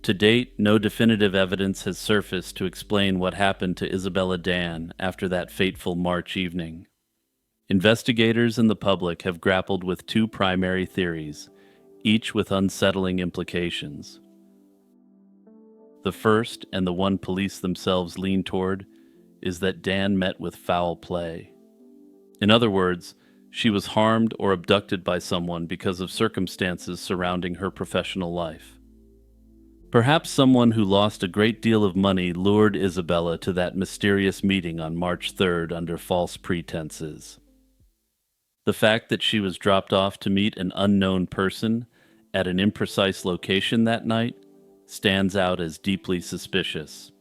To date, no definitive evidence has surfaced to explain what happened to Isabella Dan after that fateful March evening. Investigators and the public have grappled with 2 primary theories, each with unsettling implications. The first, and the one police themselves lean toward, is that Dan met with foul play. In other words, she was harmed or abducted by someone because of circumstances surrounding her professional life. Perhaps someone who lost a great deal of money lured Isabella to that mysterious meeting on March 3rd under false pretenses. The fact that she was dropped off to meet an unknown person at an imprecise location that night stands out as deeply suspicious.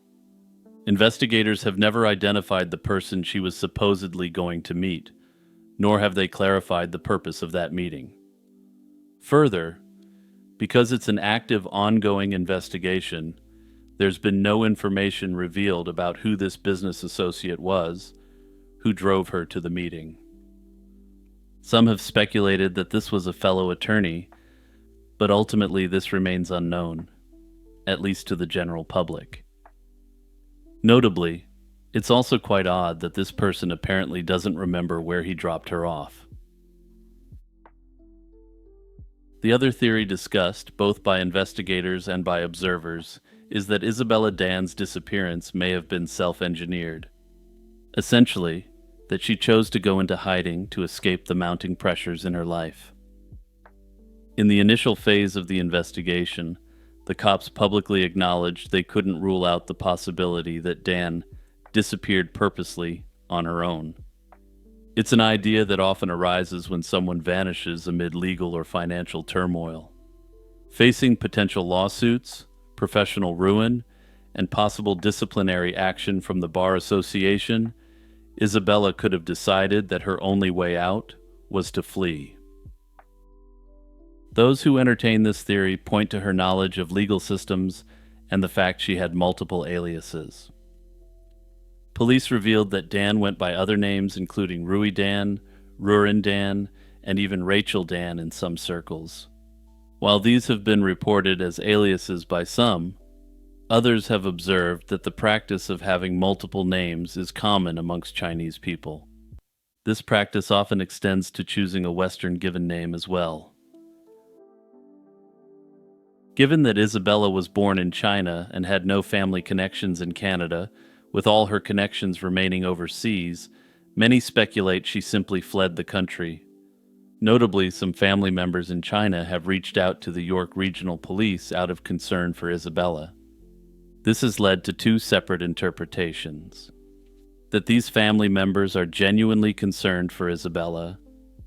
Investigators have never identified the person she was supposedly going to meet, nor have they clarified the purpose of that meeting. Further, because it's an active, ongoing investigation, there's been no information revealed about who this business associate was, who drove her to the meeting. Some have speculated that this was a fellow attorney, but ultimately this remains unknown, at least to the general public. Notably, it's also quite odd that this person apparently doesn't remember where he dropped her off. The other theory discussed, both by investigators and by observers, is that Isabella Dan's disappearance may have been self-engineered. Essentially, that she chose to go into hiding to escape the mounting pressures in her life. In the initial phase of the investigation, the cops publicly acknowledged they couldn't rule out the possibility that Dan disappeared purposely on her own. It's an idea that often arises when someone vanishes amid legal or financial turmoil. Facing potential lawsuits, professional ruin, and possible disciplinary action from the Bar Association, Isabella could have decided that her only way out was to flee. Those who entertain this theory point to her knowledge of legal systems and the fact she had multiple aliases. Police revealed that Dan went by other names including Rui Dan, Rurin Dan, and even Rachel Dan in some circles. While these have been reported as aliases by some, others have observed that the practice of having multiple names is common amongst Chinese people. This practice often extends to choosing a Western given name as well. Given that Isabella was born in China and had no family connections in Canada, with all her connections remaining overseas, many speculate she simply fled the country. Notably, some family members in China have reached out to the York Regional Police out of concern for Isabella. This has led to two separate interpretations: that these family members are genuinely concerned for Isabella,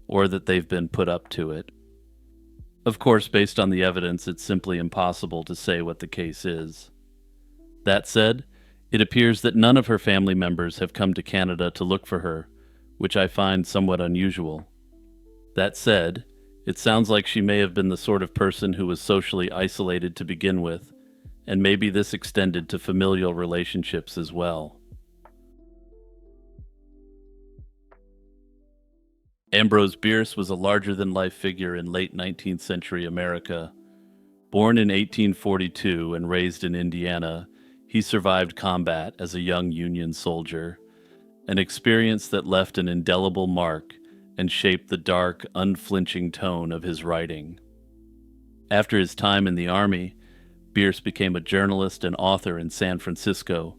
or that they've been put up to it. Of course, based on the evidence, it's simply impossible to say what the case is. That said, it appears that none of her family members have come to Canada to look for her, which I find somewhat unusual. That said, it sounds like she may have been the sort of person who was socially isolated to begin with, and maybe this extended to familial relationships as well. Ambrose Bierce was a larger-than-life figure in late 19th century America. Born in 1842 and raised in Indiana, he survived combat as a young Union soldier, an experience that left an indelible mark and shaped the dark, unflinching tone of his writing. After his time in the Army, Bierce became a journalist and author in San Francisco,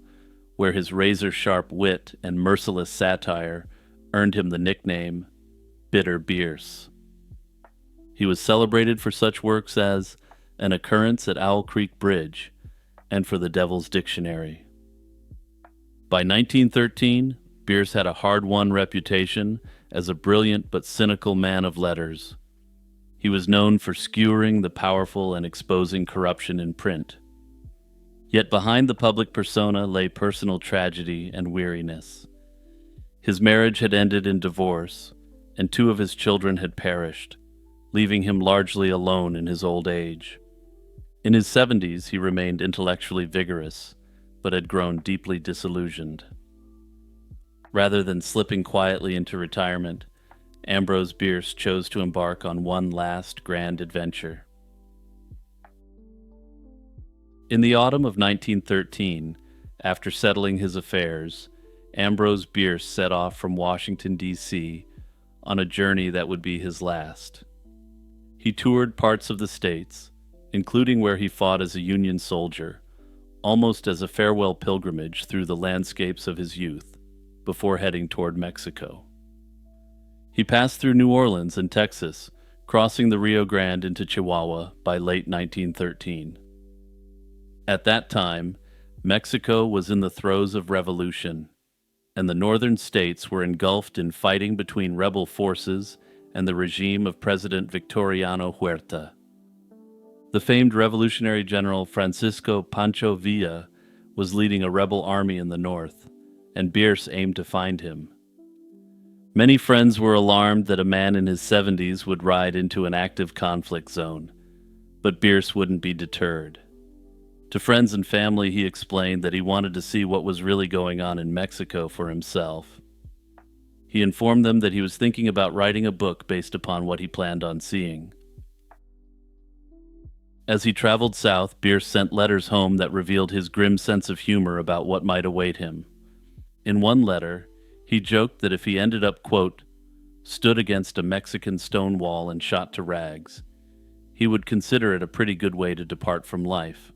where his razor-sharp wit and merciless satire earned him the nickname Bitter Bierce. He was celebrated for such works as An Occurrence at Owl Creek Bridge and for The Devil's Dictionary. By 1913, Bierce had a hard-won reputation as a brilliant but cynical man of letters. He was known for skewering the powerful and exposing corruption in print. Yet behind the public persona lay personal tragedy and weariness. His marriage had ended in divorce, and two of his children had perished, leaving him largely alone in his old age. In his 70s, he remained intellectually vigorous, but had grown deeply disillusioned. Rather than slipping quietly into retirement, Ambrose Bierce chose to embark on one last grand adventure. In the autumn of 1913, after settling his affairs, Ambrose Bierce set off from Washington, D.C., on a journey that would be his last. He toured parts of the states, including where he fought as a Union soldier, almost as a farewell pilgrimage through the landscapes of his youth, before heading toward Mexico. He passed through New Orleans and Texas, crossing the Rio Grande into Chihuahua by late 1913. At that time, Mexico was in the throes of revolution, and the northern states were engulfed in fighting between rebel forces and the regime of President Victoriano Huerta. The famed revolutionary general Francisco Pancho Villa was leading a rebel army in the north, and Bierce aimed to find him. Many friends were alarmed that a man in his 70s would ride into an active conflict zone, but Bierce wouldn't be deterred. To friends and family, he explained that he wanted to see what was really going on in Mexico for himself. He informed them that he was thinking about writing a book based upon what he planned on seeing. As he traveled south, Bierce sent letters home that revealed his grim sense of humor about what might await him. In one letter, he joked that if he ended up, quote, stood against a Mexican stone wall and shot to rags, he would consider it a pretty good way to depart from life.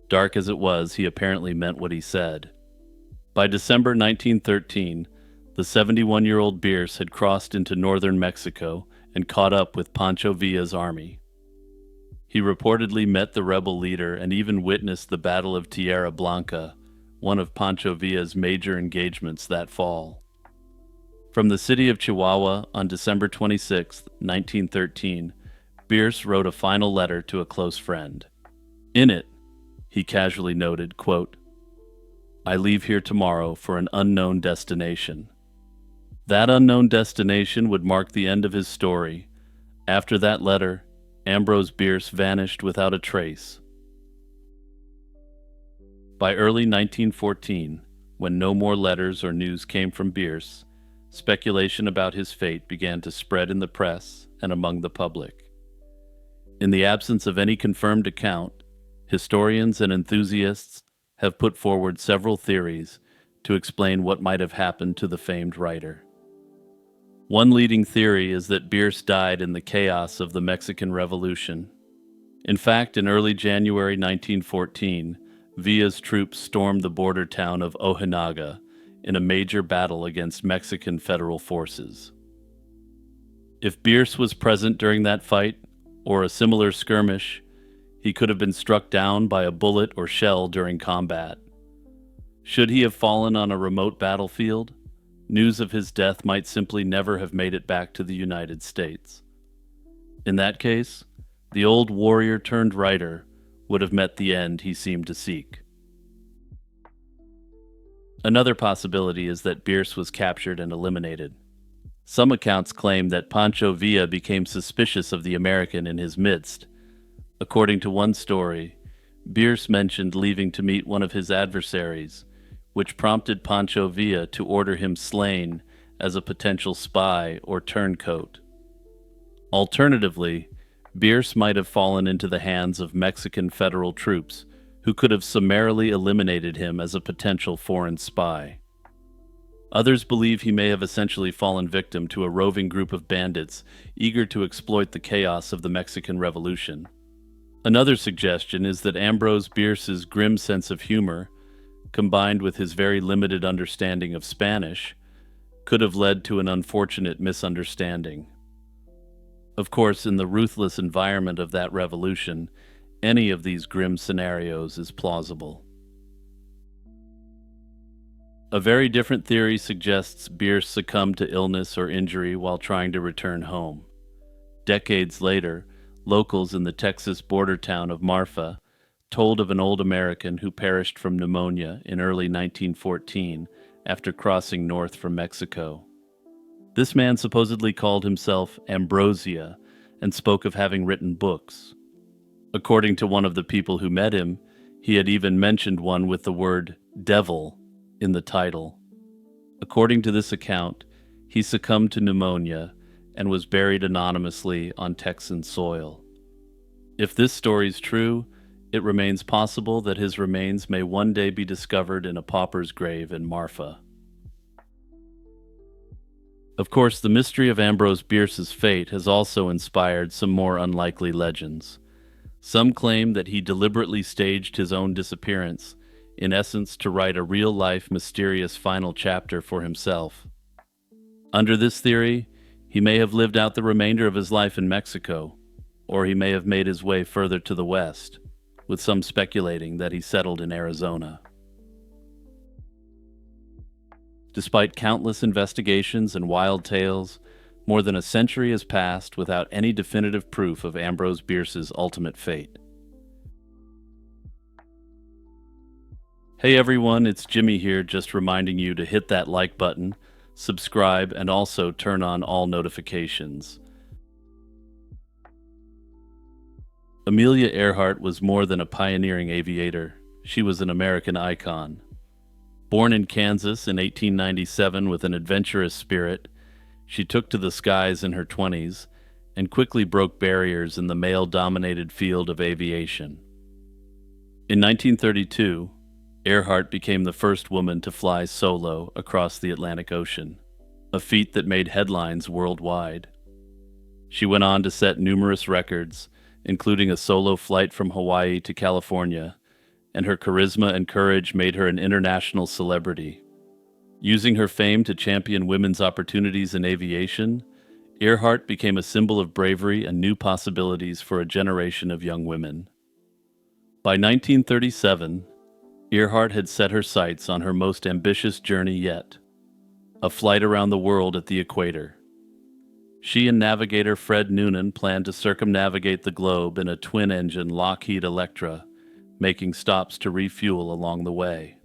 Dark as it was, he apparently meant what he said. By December 1913, the 71-year-old Bierce had crossed into northern Mexico and caught up with Pancho Villa's army. He reportedly met the rebel leader and even witnessed the Battle of Tierra Blanca, one of Pancho Villa's major engagements that fall. From the city of Chihuahua on December 26, 1913, Bierce wrote a final letter to a close friend. In it, he casually noted, quote, "I leave here tomorrow for an unknown destination." That unknown destination would mark the end of his story. After that letter, Ambrose Bierce vanished without a trace. By early 1914, when no more letters or news came from Bierce, speculation about his fate began to spread in the press and among the public. In the absence of any confirmed account, historians and enthusiasts have put forward several theories to explain what might have happened to the famed writer. One leading theory is that Bierce died in the chaos of the Mexican Revolution. In fact, in early January 1914, Villa's troops stormed the border town of Ojinaga in a major battle against Mexican federal forces. If Bierce was present during that fight, or a similar skirmish, he could have been struck down by a bullet or shell during combat. Should he have fallen on a remote battlefield, news of his death might simply never have made it back to the United States. In that case, the old warrior-turned-writer would have met the end he seemed to seek. Another possibility is that Bierce was captured and eliminated. Some accounts claim that Pancho Villa became suspicious of the American in his midst. According to one story, Bierce mentioned leaving to meet one of his adversaries, which prompted Pancho Villa to order him slain as a potential spy or turncoat. Alternatively, Bierce might have fallen into the hands of Mexican federal troops, who could have summarily eliminated him as a potential foreign spy. Others believe he may have essentially fallen victim to a roving group of bandits eager to exploit the chaos of the Mexican Revolution. Another suggestion is that Ambrose Bierce's grim sense of humor, combined with his very limited understanding of Spanish, could have led to an unfortunate misunderstanding. Of course, in the ruthless environment of that revolution, any of these grim scenarios is plausible. A very different theory suggests Bierce succumbed to illness or injury while trying to return home. Decades later, locals in the Texas border town of Marfa told of an old American who perished from pneumonia in early 1914 after crossing north from Mexico. This man supposedly called himself Ambrosia and spoke of having written books. According to one of the people who met him, he had even mentioned one with the word devil in the title. According to this account, he succumbed to pneumonia and was buried anonymously on Texan soil. If this story is true, it remains possible that his remains may one day be discovered in a pauper's grave in Marfa. Of course, the mystery of Ambrose Bierce's fate has also inspired some more unlikely legends. Some claim that he deliberately staged his own disappearance, in essence to write a real-life mysterious final chapter for himself. Under this theory, he may have lived out the remainder of his life in Mexico, or he may have made his way further to the west, with some speculating that he settled in Arizona. Despite countless investigations and wild tales, more than a century has passed without any definitive proof of Ambrose Bierce's ultimate fate. Hey everyone, it's Jimmy here, just reminding you to hit that like button, subscribe, and also turn on all notifications. Amelia Earhart was more than a pioneering aviator. She was an American icon. Born in Kansas in 1897 with an adventurous spirit, she took to the skies in her 20s and quickly broke barriers in the male-dominated field of aviation. In 1932, Earhart became the first woman to fly solo across the Atlantic Ocean, a feat that made headlines worldwide. She went on to set numerous records, including a solo flight from Hawaii to California, and her charisma and courage made her an international celebrity. Using her fame to champion women's opportunities in aviation, Earhart became a symbol of bravery and new possibilities for a generation of young women. By 1937, Earhart had set her sights on her most ambitious journey yet, a flight around the world at the equator. She and navigator Fred Noonan planned to circumnavigate the globe in a twin-engine Lockheed Electra, making stops to refuel along the way.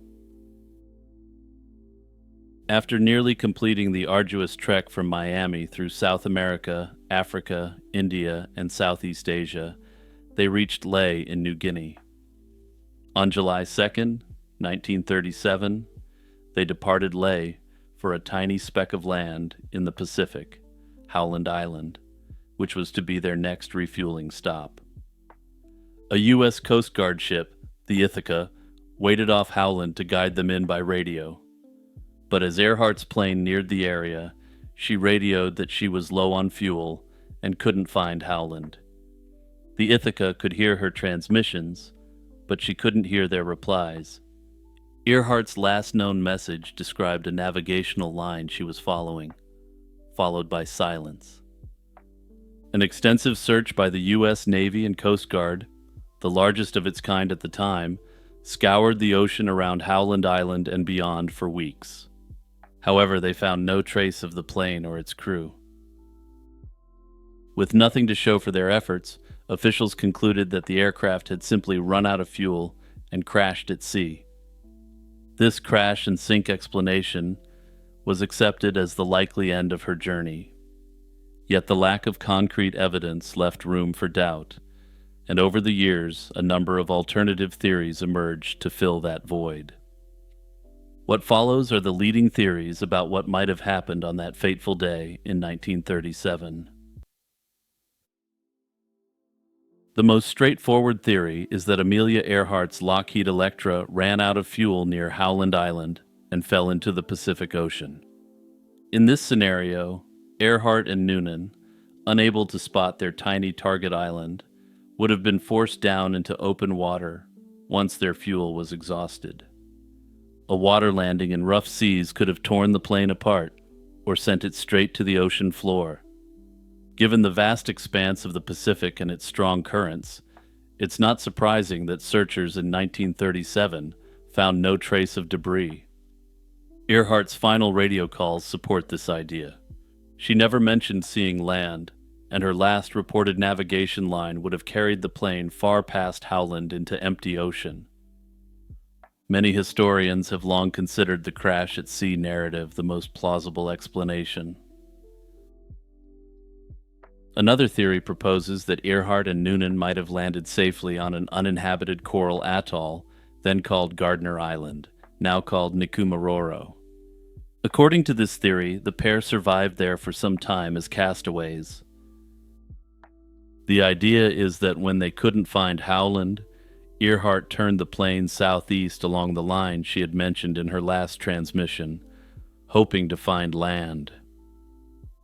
After nearly completing the arduous trek from Miami through South America, Africa, India, and Southeast Asia, they reached Lae in New Guinea. On July 2nd, 1937, they departed Lae for a tiny speck of land in the Pacific, Howland Island, which was to be their next refueling stop. A U.S. Coast Guard ship, the Ithaca, waited off Howland to guide them in by radio. But as Earhart's plane neared the area, she radioed that she was low on fuel and couldn't find Howland. The Ithaca could hear her transmissions, but she couldn't hear their replies. Earhart's last known message described a navigational line she was following, followed by silence. An extensive search by the U.S. Navy and Coast Guard, the largest of its kind at the time, scoured the ocean around Howland Island and beyond for weeks. However, they found no trace of the plane or its crew. With nothing to show for their efforts, officials concluded that the aircraft had simply run out of fuel and crashed at sea. This crash and sink explanation was accepted as the likely end of her journey. Yet the lack of concrete evidence left room for doubt, and over the years, a number of alternative theories emerged to fill that void. What follows are the leading theories about what might have happened on that fateful day in 1937. The most straightforward theory is that Amelia Earhart's Lockheed Electra ran out of fuel near Howland Island and fell into the Pacific Ocean. In this scenario, Earhart and Noonan, unable to spot their tiny target island, would have been forced down into open water once their fuel was exhausted. A water landing in rough seas could have torn the plane apart or sent it straight to the ocean floor. Given the vast expanse of the Pacific and its strong currents, it's not surprising that searchers in 1937 found no trace of debris. Earhart's final radio calls support this idea. She never mentioned seeing land, and her last reported navigation line would have carried the plane far past Howland into empty ocean. Many historians have long considered the crash at sea narrative the most plausible explanation. Another theory proposes that Earhart and Noonan might have landed safely on an uninhabited coral atoll, then called Gardner Island, now called Nikumaroro. According to this theory, the pair survived there for some time as castaways. The idea is that when they couldn't find Howland, Earhart turned the plane southeast along the line she had mentioned in her last transmission, hoping to find land.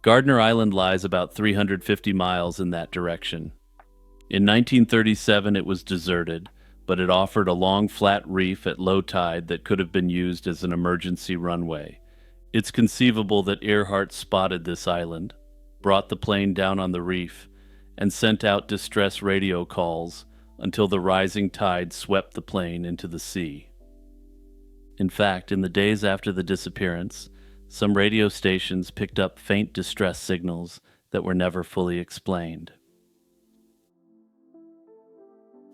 Gardner Island lies about 350 miles in that direction. In 1937 it was deserted, but it offered a long flat reef at low tide that could have been used as an emergency runway. It's conceivable that Earhart spotted this island, brought the plane down on the reef, and sent out distress radio calls until the rising tide swept the plane into the sea. In fact, in the days after the disappearance, some radio stations picked up faint distress signals that were never fully explained.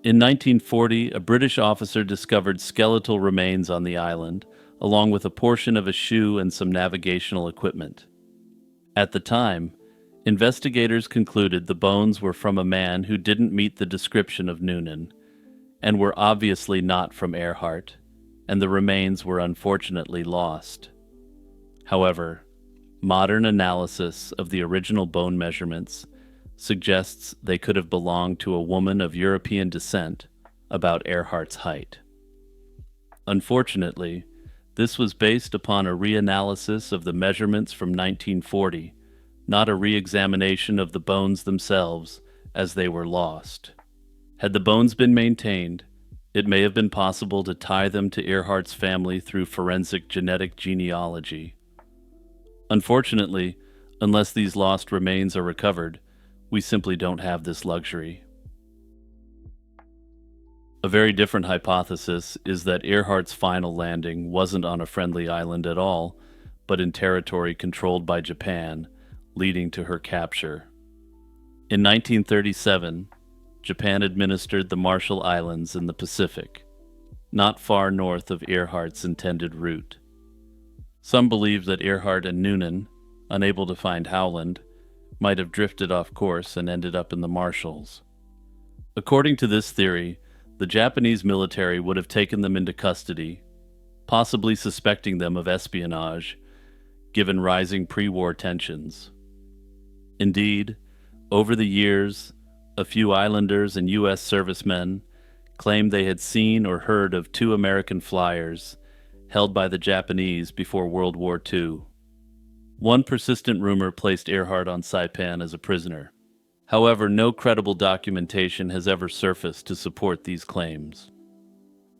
In 1940, a British officer discovered skeletal remains on the island, along with a portion of a shoe and some navigational equipment. At the time, investigators concluded the bones were from a man who didn't meet the description of Noonan, and were obviously not from Earhart, and the remains were unfortunately lost. However, modern analysis of the original bone measurements suggests they could have belonged to a woman of European descent about Earhart's height. Unfortunately, this was based upon a reanalysis of the measurements from 1940, not a re-examination of the bones themselves as they were lost. Had the bones been maintained, it may have been possible to tie them to Earhart's family through forensic genetic genealogy. Unfortunately, unless these lost remains are recovered, we simply don't have this luxury. A very different hypothesis is that Earhart's final landing wasn't on a friendly island at all, but in territory controlled by Japan, leading to her capture. In 1937, Japan administered the Marshall Islands in the Pacific, not far north of Earhart's intended route. Some believe that Earhart and Noonan, unable to find Howland, might have drifted off course and ended up in the Marshalls. According to this theory, the Japanese military would have taken them into custody, possibly suspecting them of espionage, given rising pre-war tensions. Indeed, over the years, a few islanders and U.S. servicemen claimed they had seen or heard of two American flyers held by the Japanese before World War II. One persistent rumor placed Earhart on Saipan as a prisoner. However, no credible documentation has ever surfaced to support these claims.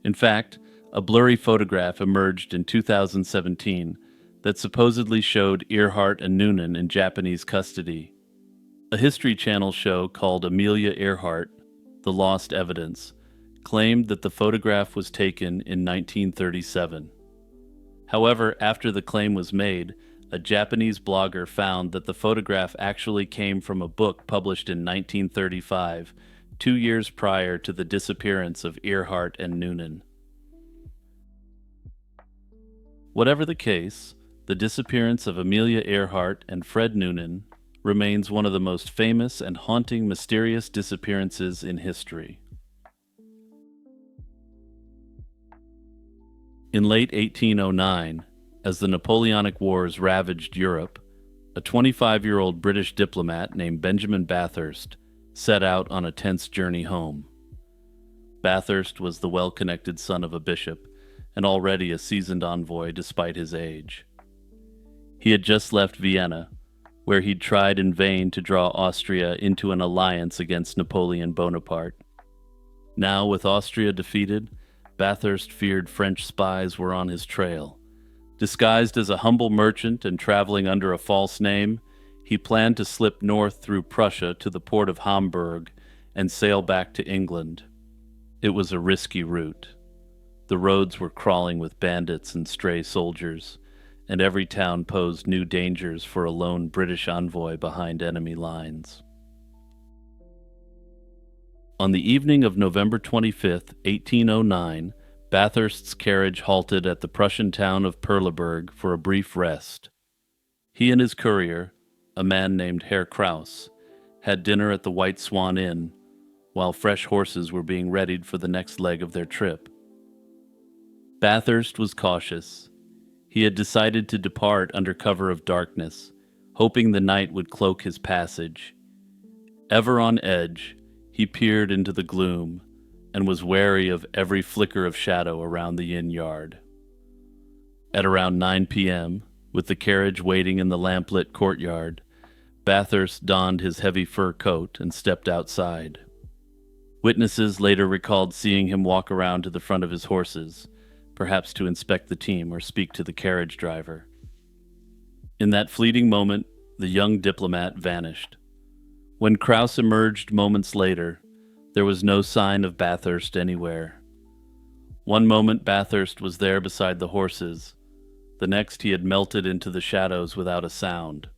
In fact, a blurry photograph emerged in 2017 that supposedly showed Earhart and Noonan in Japanese custody. A History Channel show called Amelia Earhart, The Lost Evidence, claimed that the photograph was taken in 1937. However, after the claim was made, a Japanese blogger found that the photograph actually came from a book published in 1935, 2 years prior to the disappearance of Earhart and Noonan. Whatever the case, the disappearance of Amelia Earhart and Fred Noonan remains one of the most famous and haunting mysterious disappearances in history. In late 1809, as the Napoleonic Wars ravaged Europe, a 25-year-old British diplomat named Benjamin Bathurst set out on a tense journey home. Bathurst was the well-connected son of a bishop and already a seasoned envoy despite his age. He had just left Vienna, where he'd tried in vain to draw Austria into an alliance against Napoleon Bonaparte. Now, with Austria defeated, Bathurst feared French spies were on his trail. Disguised as a humble merchant and traveling under a false name, he planned to slip north through Prussia to the port of Hamburg and sail back to England. It was a risky route. The roads were crawling with bandits and stray soldiers, and every town posed new dangers for a lone British envoy behind enemy lines. On the evening of November 25, 1809, Bathurst's carriage halted at the Prussian town of Perleberg for a brief rest. He and his courier, a man named Herr Kraus, had dinner at the White Swan Inn, while fresh horses were being readied for the next leg of their trip. Bathurst was cautious. He had decided to depart under cover of darkness, hoping the night would cloak his passage. Ever on edge, he peered into the gloom and was wary of every flicker of shadow around the inn yard. At around 9 p.m., with the carriage waiting in the lamplit courtyard, Bathurst donned his heavy fur coat and stepped outside. Witnesses later recalled seeing him walk around to the front of his horses, perhaps to inspect the team or speak to the carriage driver. In that fleeting moment, the young diplomat vanished. When Kraus emerged moments later, there was no sign of Bathurst anywhere. One moment Bathurst was there beside the horses, the next he had melted into the shadows without a sound.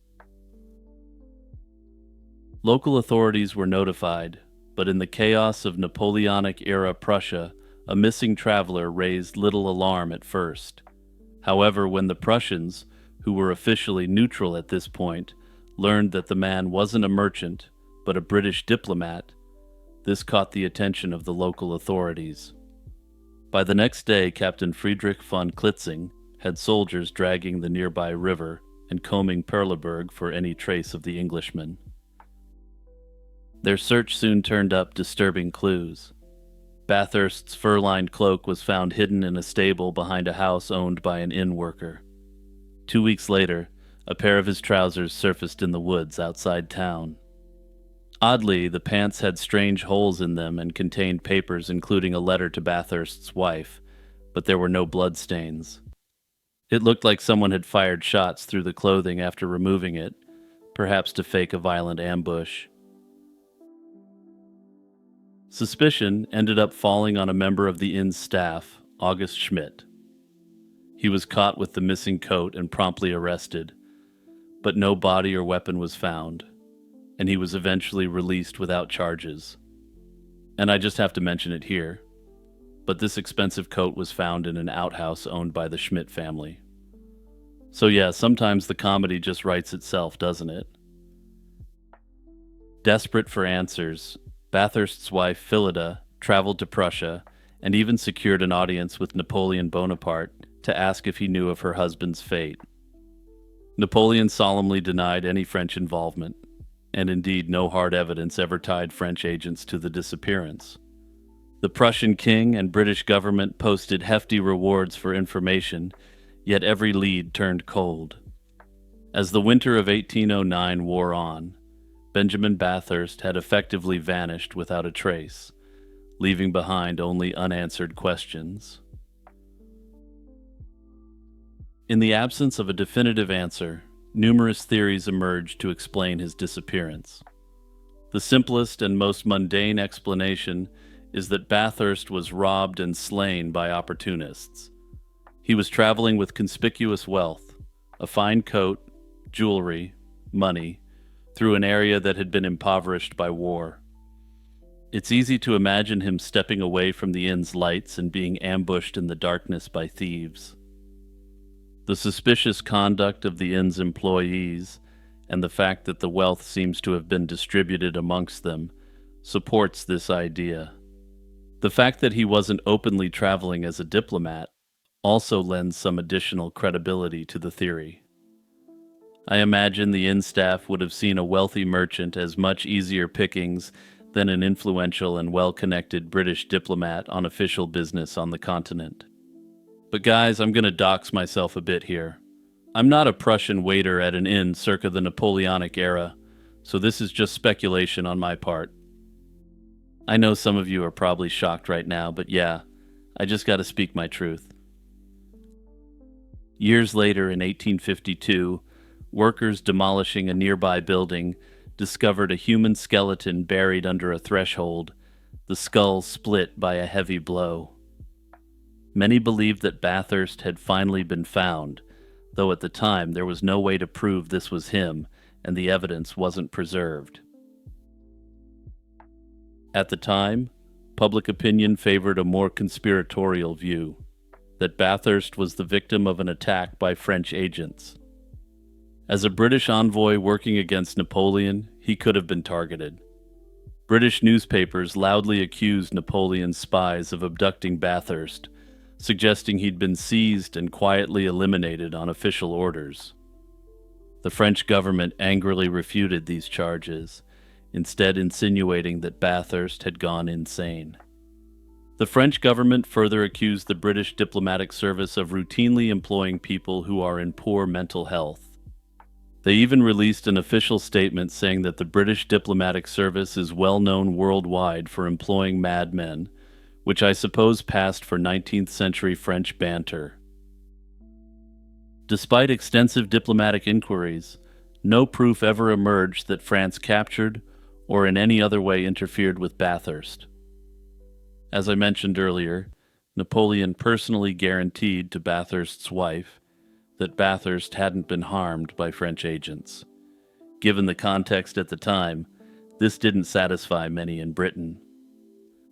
Local authorities were notified, but in the chaos of Napoleonic-era Prussia, a missing traveler raised little alarm at first. However, when the Prussians, who were officially neutral at this point, learned that the man wasn't a merchant, but a British diplomat, this caught the attention of the local authorities. By the next day, Captain Friedrich von Klitzing had soldiers dragging the nearby river and combing Perleberg for any trace of the Englishman. Their search soon turned up disturbing clues. Bathurst's fur-lined cloak was found hidden in a stable behind a house owned by an inn worker. 2 weeks later, a pair of his trousers surfaced in the woods outside town. Oddly, the pants had strange holes in them and contained papers including a letter to Bathurst's wife, but there were no bloodstains. It looked like someone had fired shots through the clothing after removing it, perhaps to fake a violent ambush. Suspicion ended up falling on a member of the inn's staff, August Schmidt. He was caught with the missing coat and promptly arrested, but no body or weapon was found, and he was eventually released without charges. And I just have to mention it here, but this expensive coat was found in an outhouse owned by the Schmidt family. So yeah, sometimes the comedy just writes itself, doesn't it? Desperate for answers, Bathurst's wife, Phillida, traveled to Prussia and even secured an audience with Napoleon Bonaparte to ask if he knew of her husband's fate. Napoleon solemnly denied any French involvement, and indeed no hard evidence ever tied French agents to the disappearance. The Prussian king and British government posted hefty rewards for information, yet every lead turned cold. As the winter of 1809 wore on, Benjamin Bathurst had effectively vanished without a trace, leaving behind only unanswered questions. In the absence of a definitive answer, numerous theories emerged to explain his disappearance. The simplest and most mundane explanation is that Bathurst was robbed and slain by opportunists. He was traveling with conspicuous wealth, a fine coat, jewelry, money, through an area that had been impoverished by war. It's easy to imagine him stepping away from the inn's lights and being ambushed in the darkness by thieves. The suspicious conduct of the inn's employees and the fact that the wealth seems to have been distributed amongst them supports this idea. The fact that he wasn't openly traveling as a diplomat also lends some additional credibility to the theory. I imagine the inn staff would have seen a wealthy merchant as much easier pickings than an influential and well-connected British diplomat on official business on the continent. But guys, I'm going to dox myself a bit here. I'm not a Prussian waiter at an inn circa the Napoleonic era, so this is just speculation on my part. I know some of you are probably shocked right now, but yeah, I just got to speak my truth. Years later, in 1852, workers demolishing a nearby building discovered a human skeleton buried under a threshold, the skull split by a heavy blow. Many believed that Bathurst had finally been found, though at the time there was no way to prove this was him, and the evidence wasn't preserved. At the time, public opinion favored a more conspiratorial view, that Bathurst was the victim of an attack by French agents. As a British envoy working against Napoleon, he could have been targeted. British newspapers loudly accused Napoleon's spies of abducting Bathurst, suggesting he'd been seized and quietly eliminated on official orders. The French government angrily refuted these charges, instead insinuating that Bathurst had gone insane. The French government further accused the British diplomatic service of routinely employing people who are in poor mental health. They even released an official statement saying that the British diplomatic service is well known worldwide for employing madmen, which I suppose passed for 19th century French banter. Despite extensive diplomatic inquiries, no proof ever emerged that France captured or in any other way interfered with Bathurst. As I mentioned earlier, Napoleon personally guaranteed to Bathurst's wife that Bathurst hadn't been harmed by French agents. Given the context at the time, this didn't satisfy many in Britain.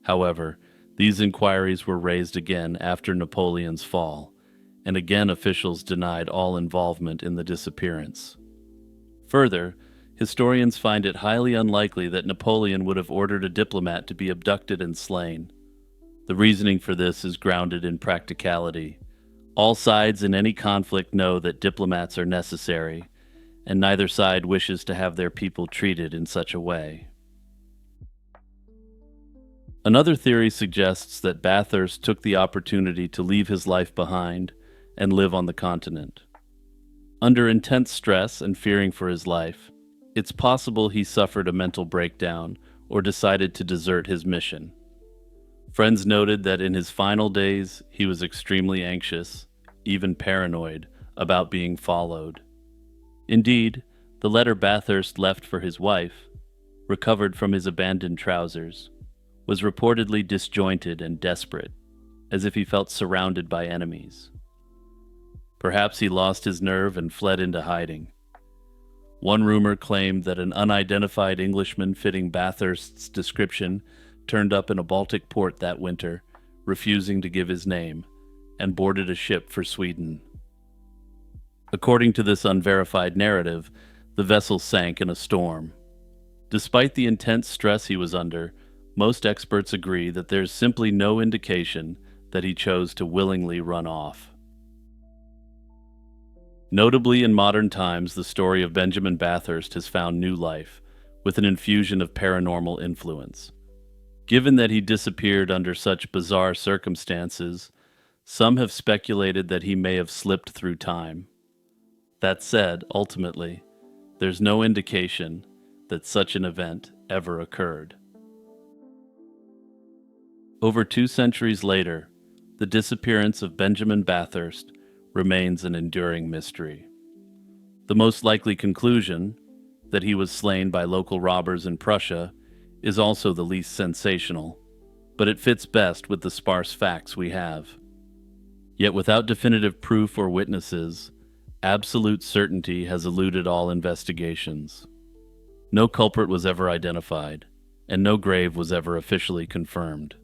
However, these inquiries were raised again after Napoleon's fall, and again officials denied all involvement in the disappearance. Further, historians find it highly unlikely that Napoleon would have ordered a diplomat to be abducted and slain. The reasoning for this is grounded in practicality. All sides in any conflict know that diplomats are necessary, and neither side wishes to have their people treated in such a way. Another theory suggests that Bathurst took the opportunity to leave his life behind and live on the continent. Under intense stress and fearing for his life, it's possible he suffered a mental breakdown or decided to desert his mission. Friends noted that in his final days, he was extremely anxious, even paranoid, about being followed. Indeed, the letter Bathurst left for his wife, recovered from his abandoned trousers, was reportedly disjointed and desperate, as if he felt surrounded by enemies. Perhaps he lost his nerve and fled into hiding. One rumor claimed that an unidentified Englishman fitting Bathurst's description turned up in a Baltic port that winter, refusing to give his name, and boarded a ship for Sweden. According to this unverified narrative, the vessel sank in a storm. Despite the intense stress he was under, most experts agree that there's simply no indication that he chose to willingly run off. Notably, in modern times, the story of Benjamin Bathurst has found new life, with an infusion of paranormal influence. Given that he disappeared under such bizarre circumstances, some have speculated that he may have slipped through time. That said, ultimately, there's no indication that such an event ever occurred. Over 2 centuries later, the disappearance of Benjamin Bathurst remains an enduring mystery. The most likely conclusion, that he was slain by local robbers in Prussia, is also the least sensational, but it fits best with the sparse facts we have. Yet without definitive proof or witnesses, absolute certainty has eluded all investigations. No culprit was ever identified, and no grave was ever officially confirmed.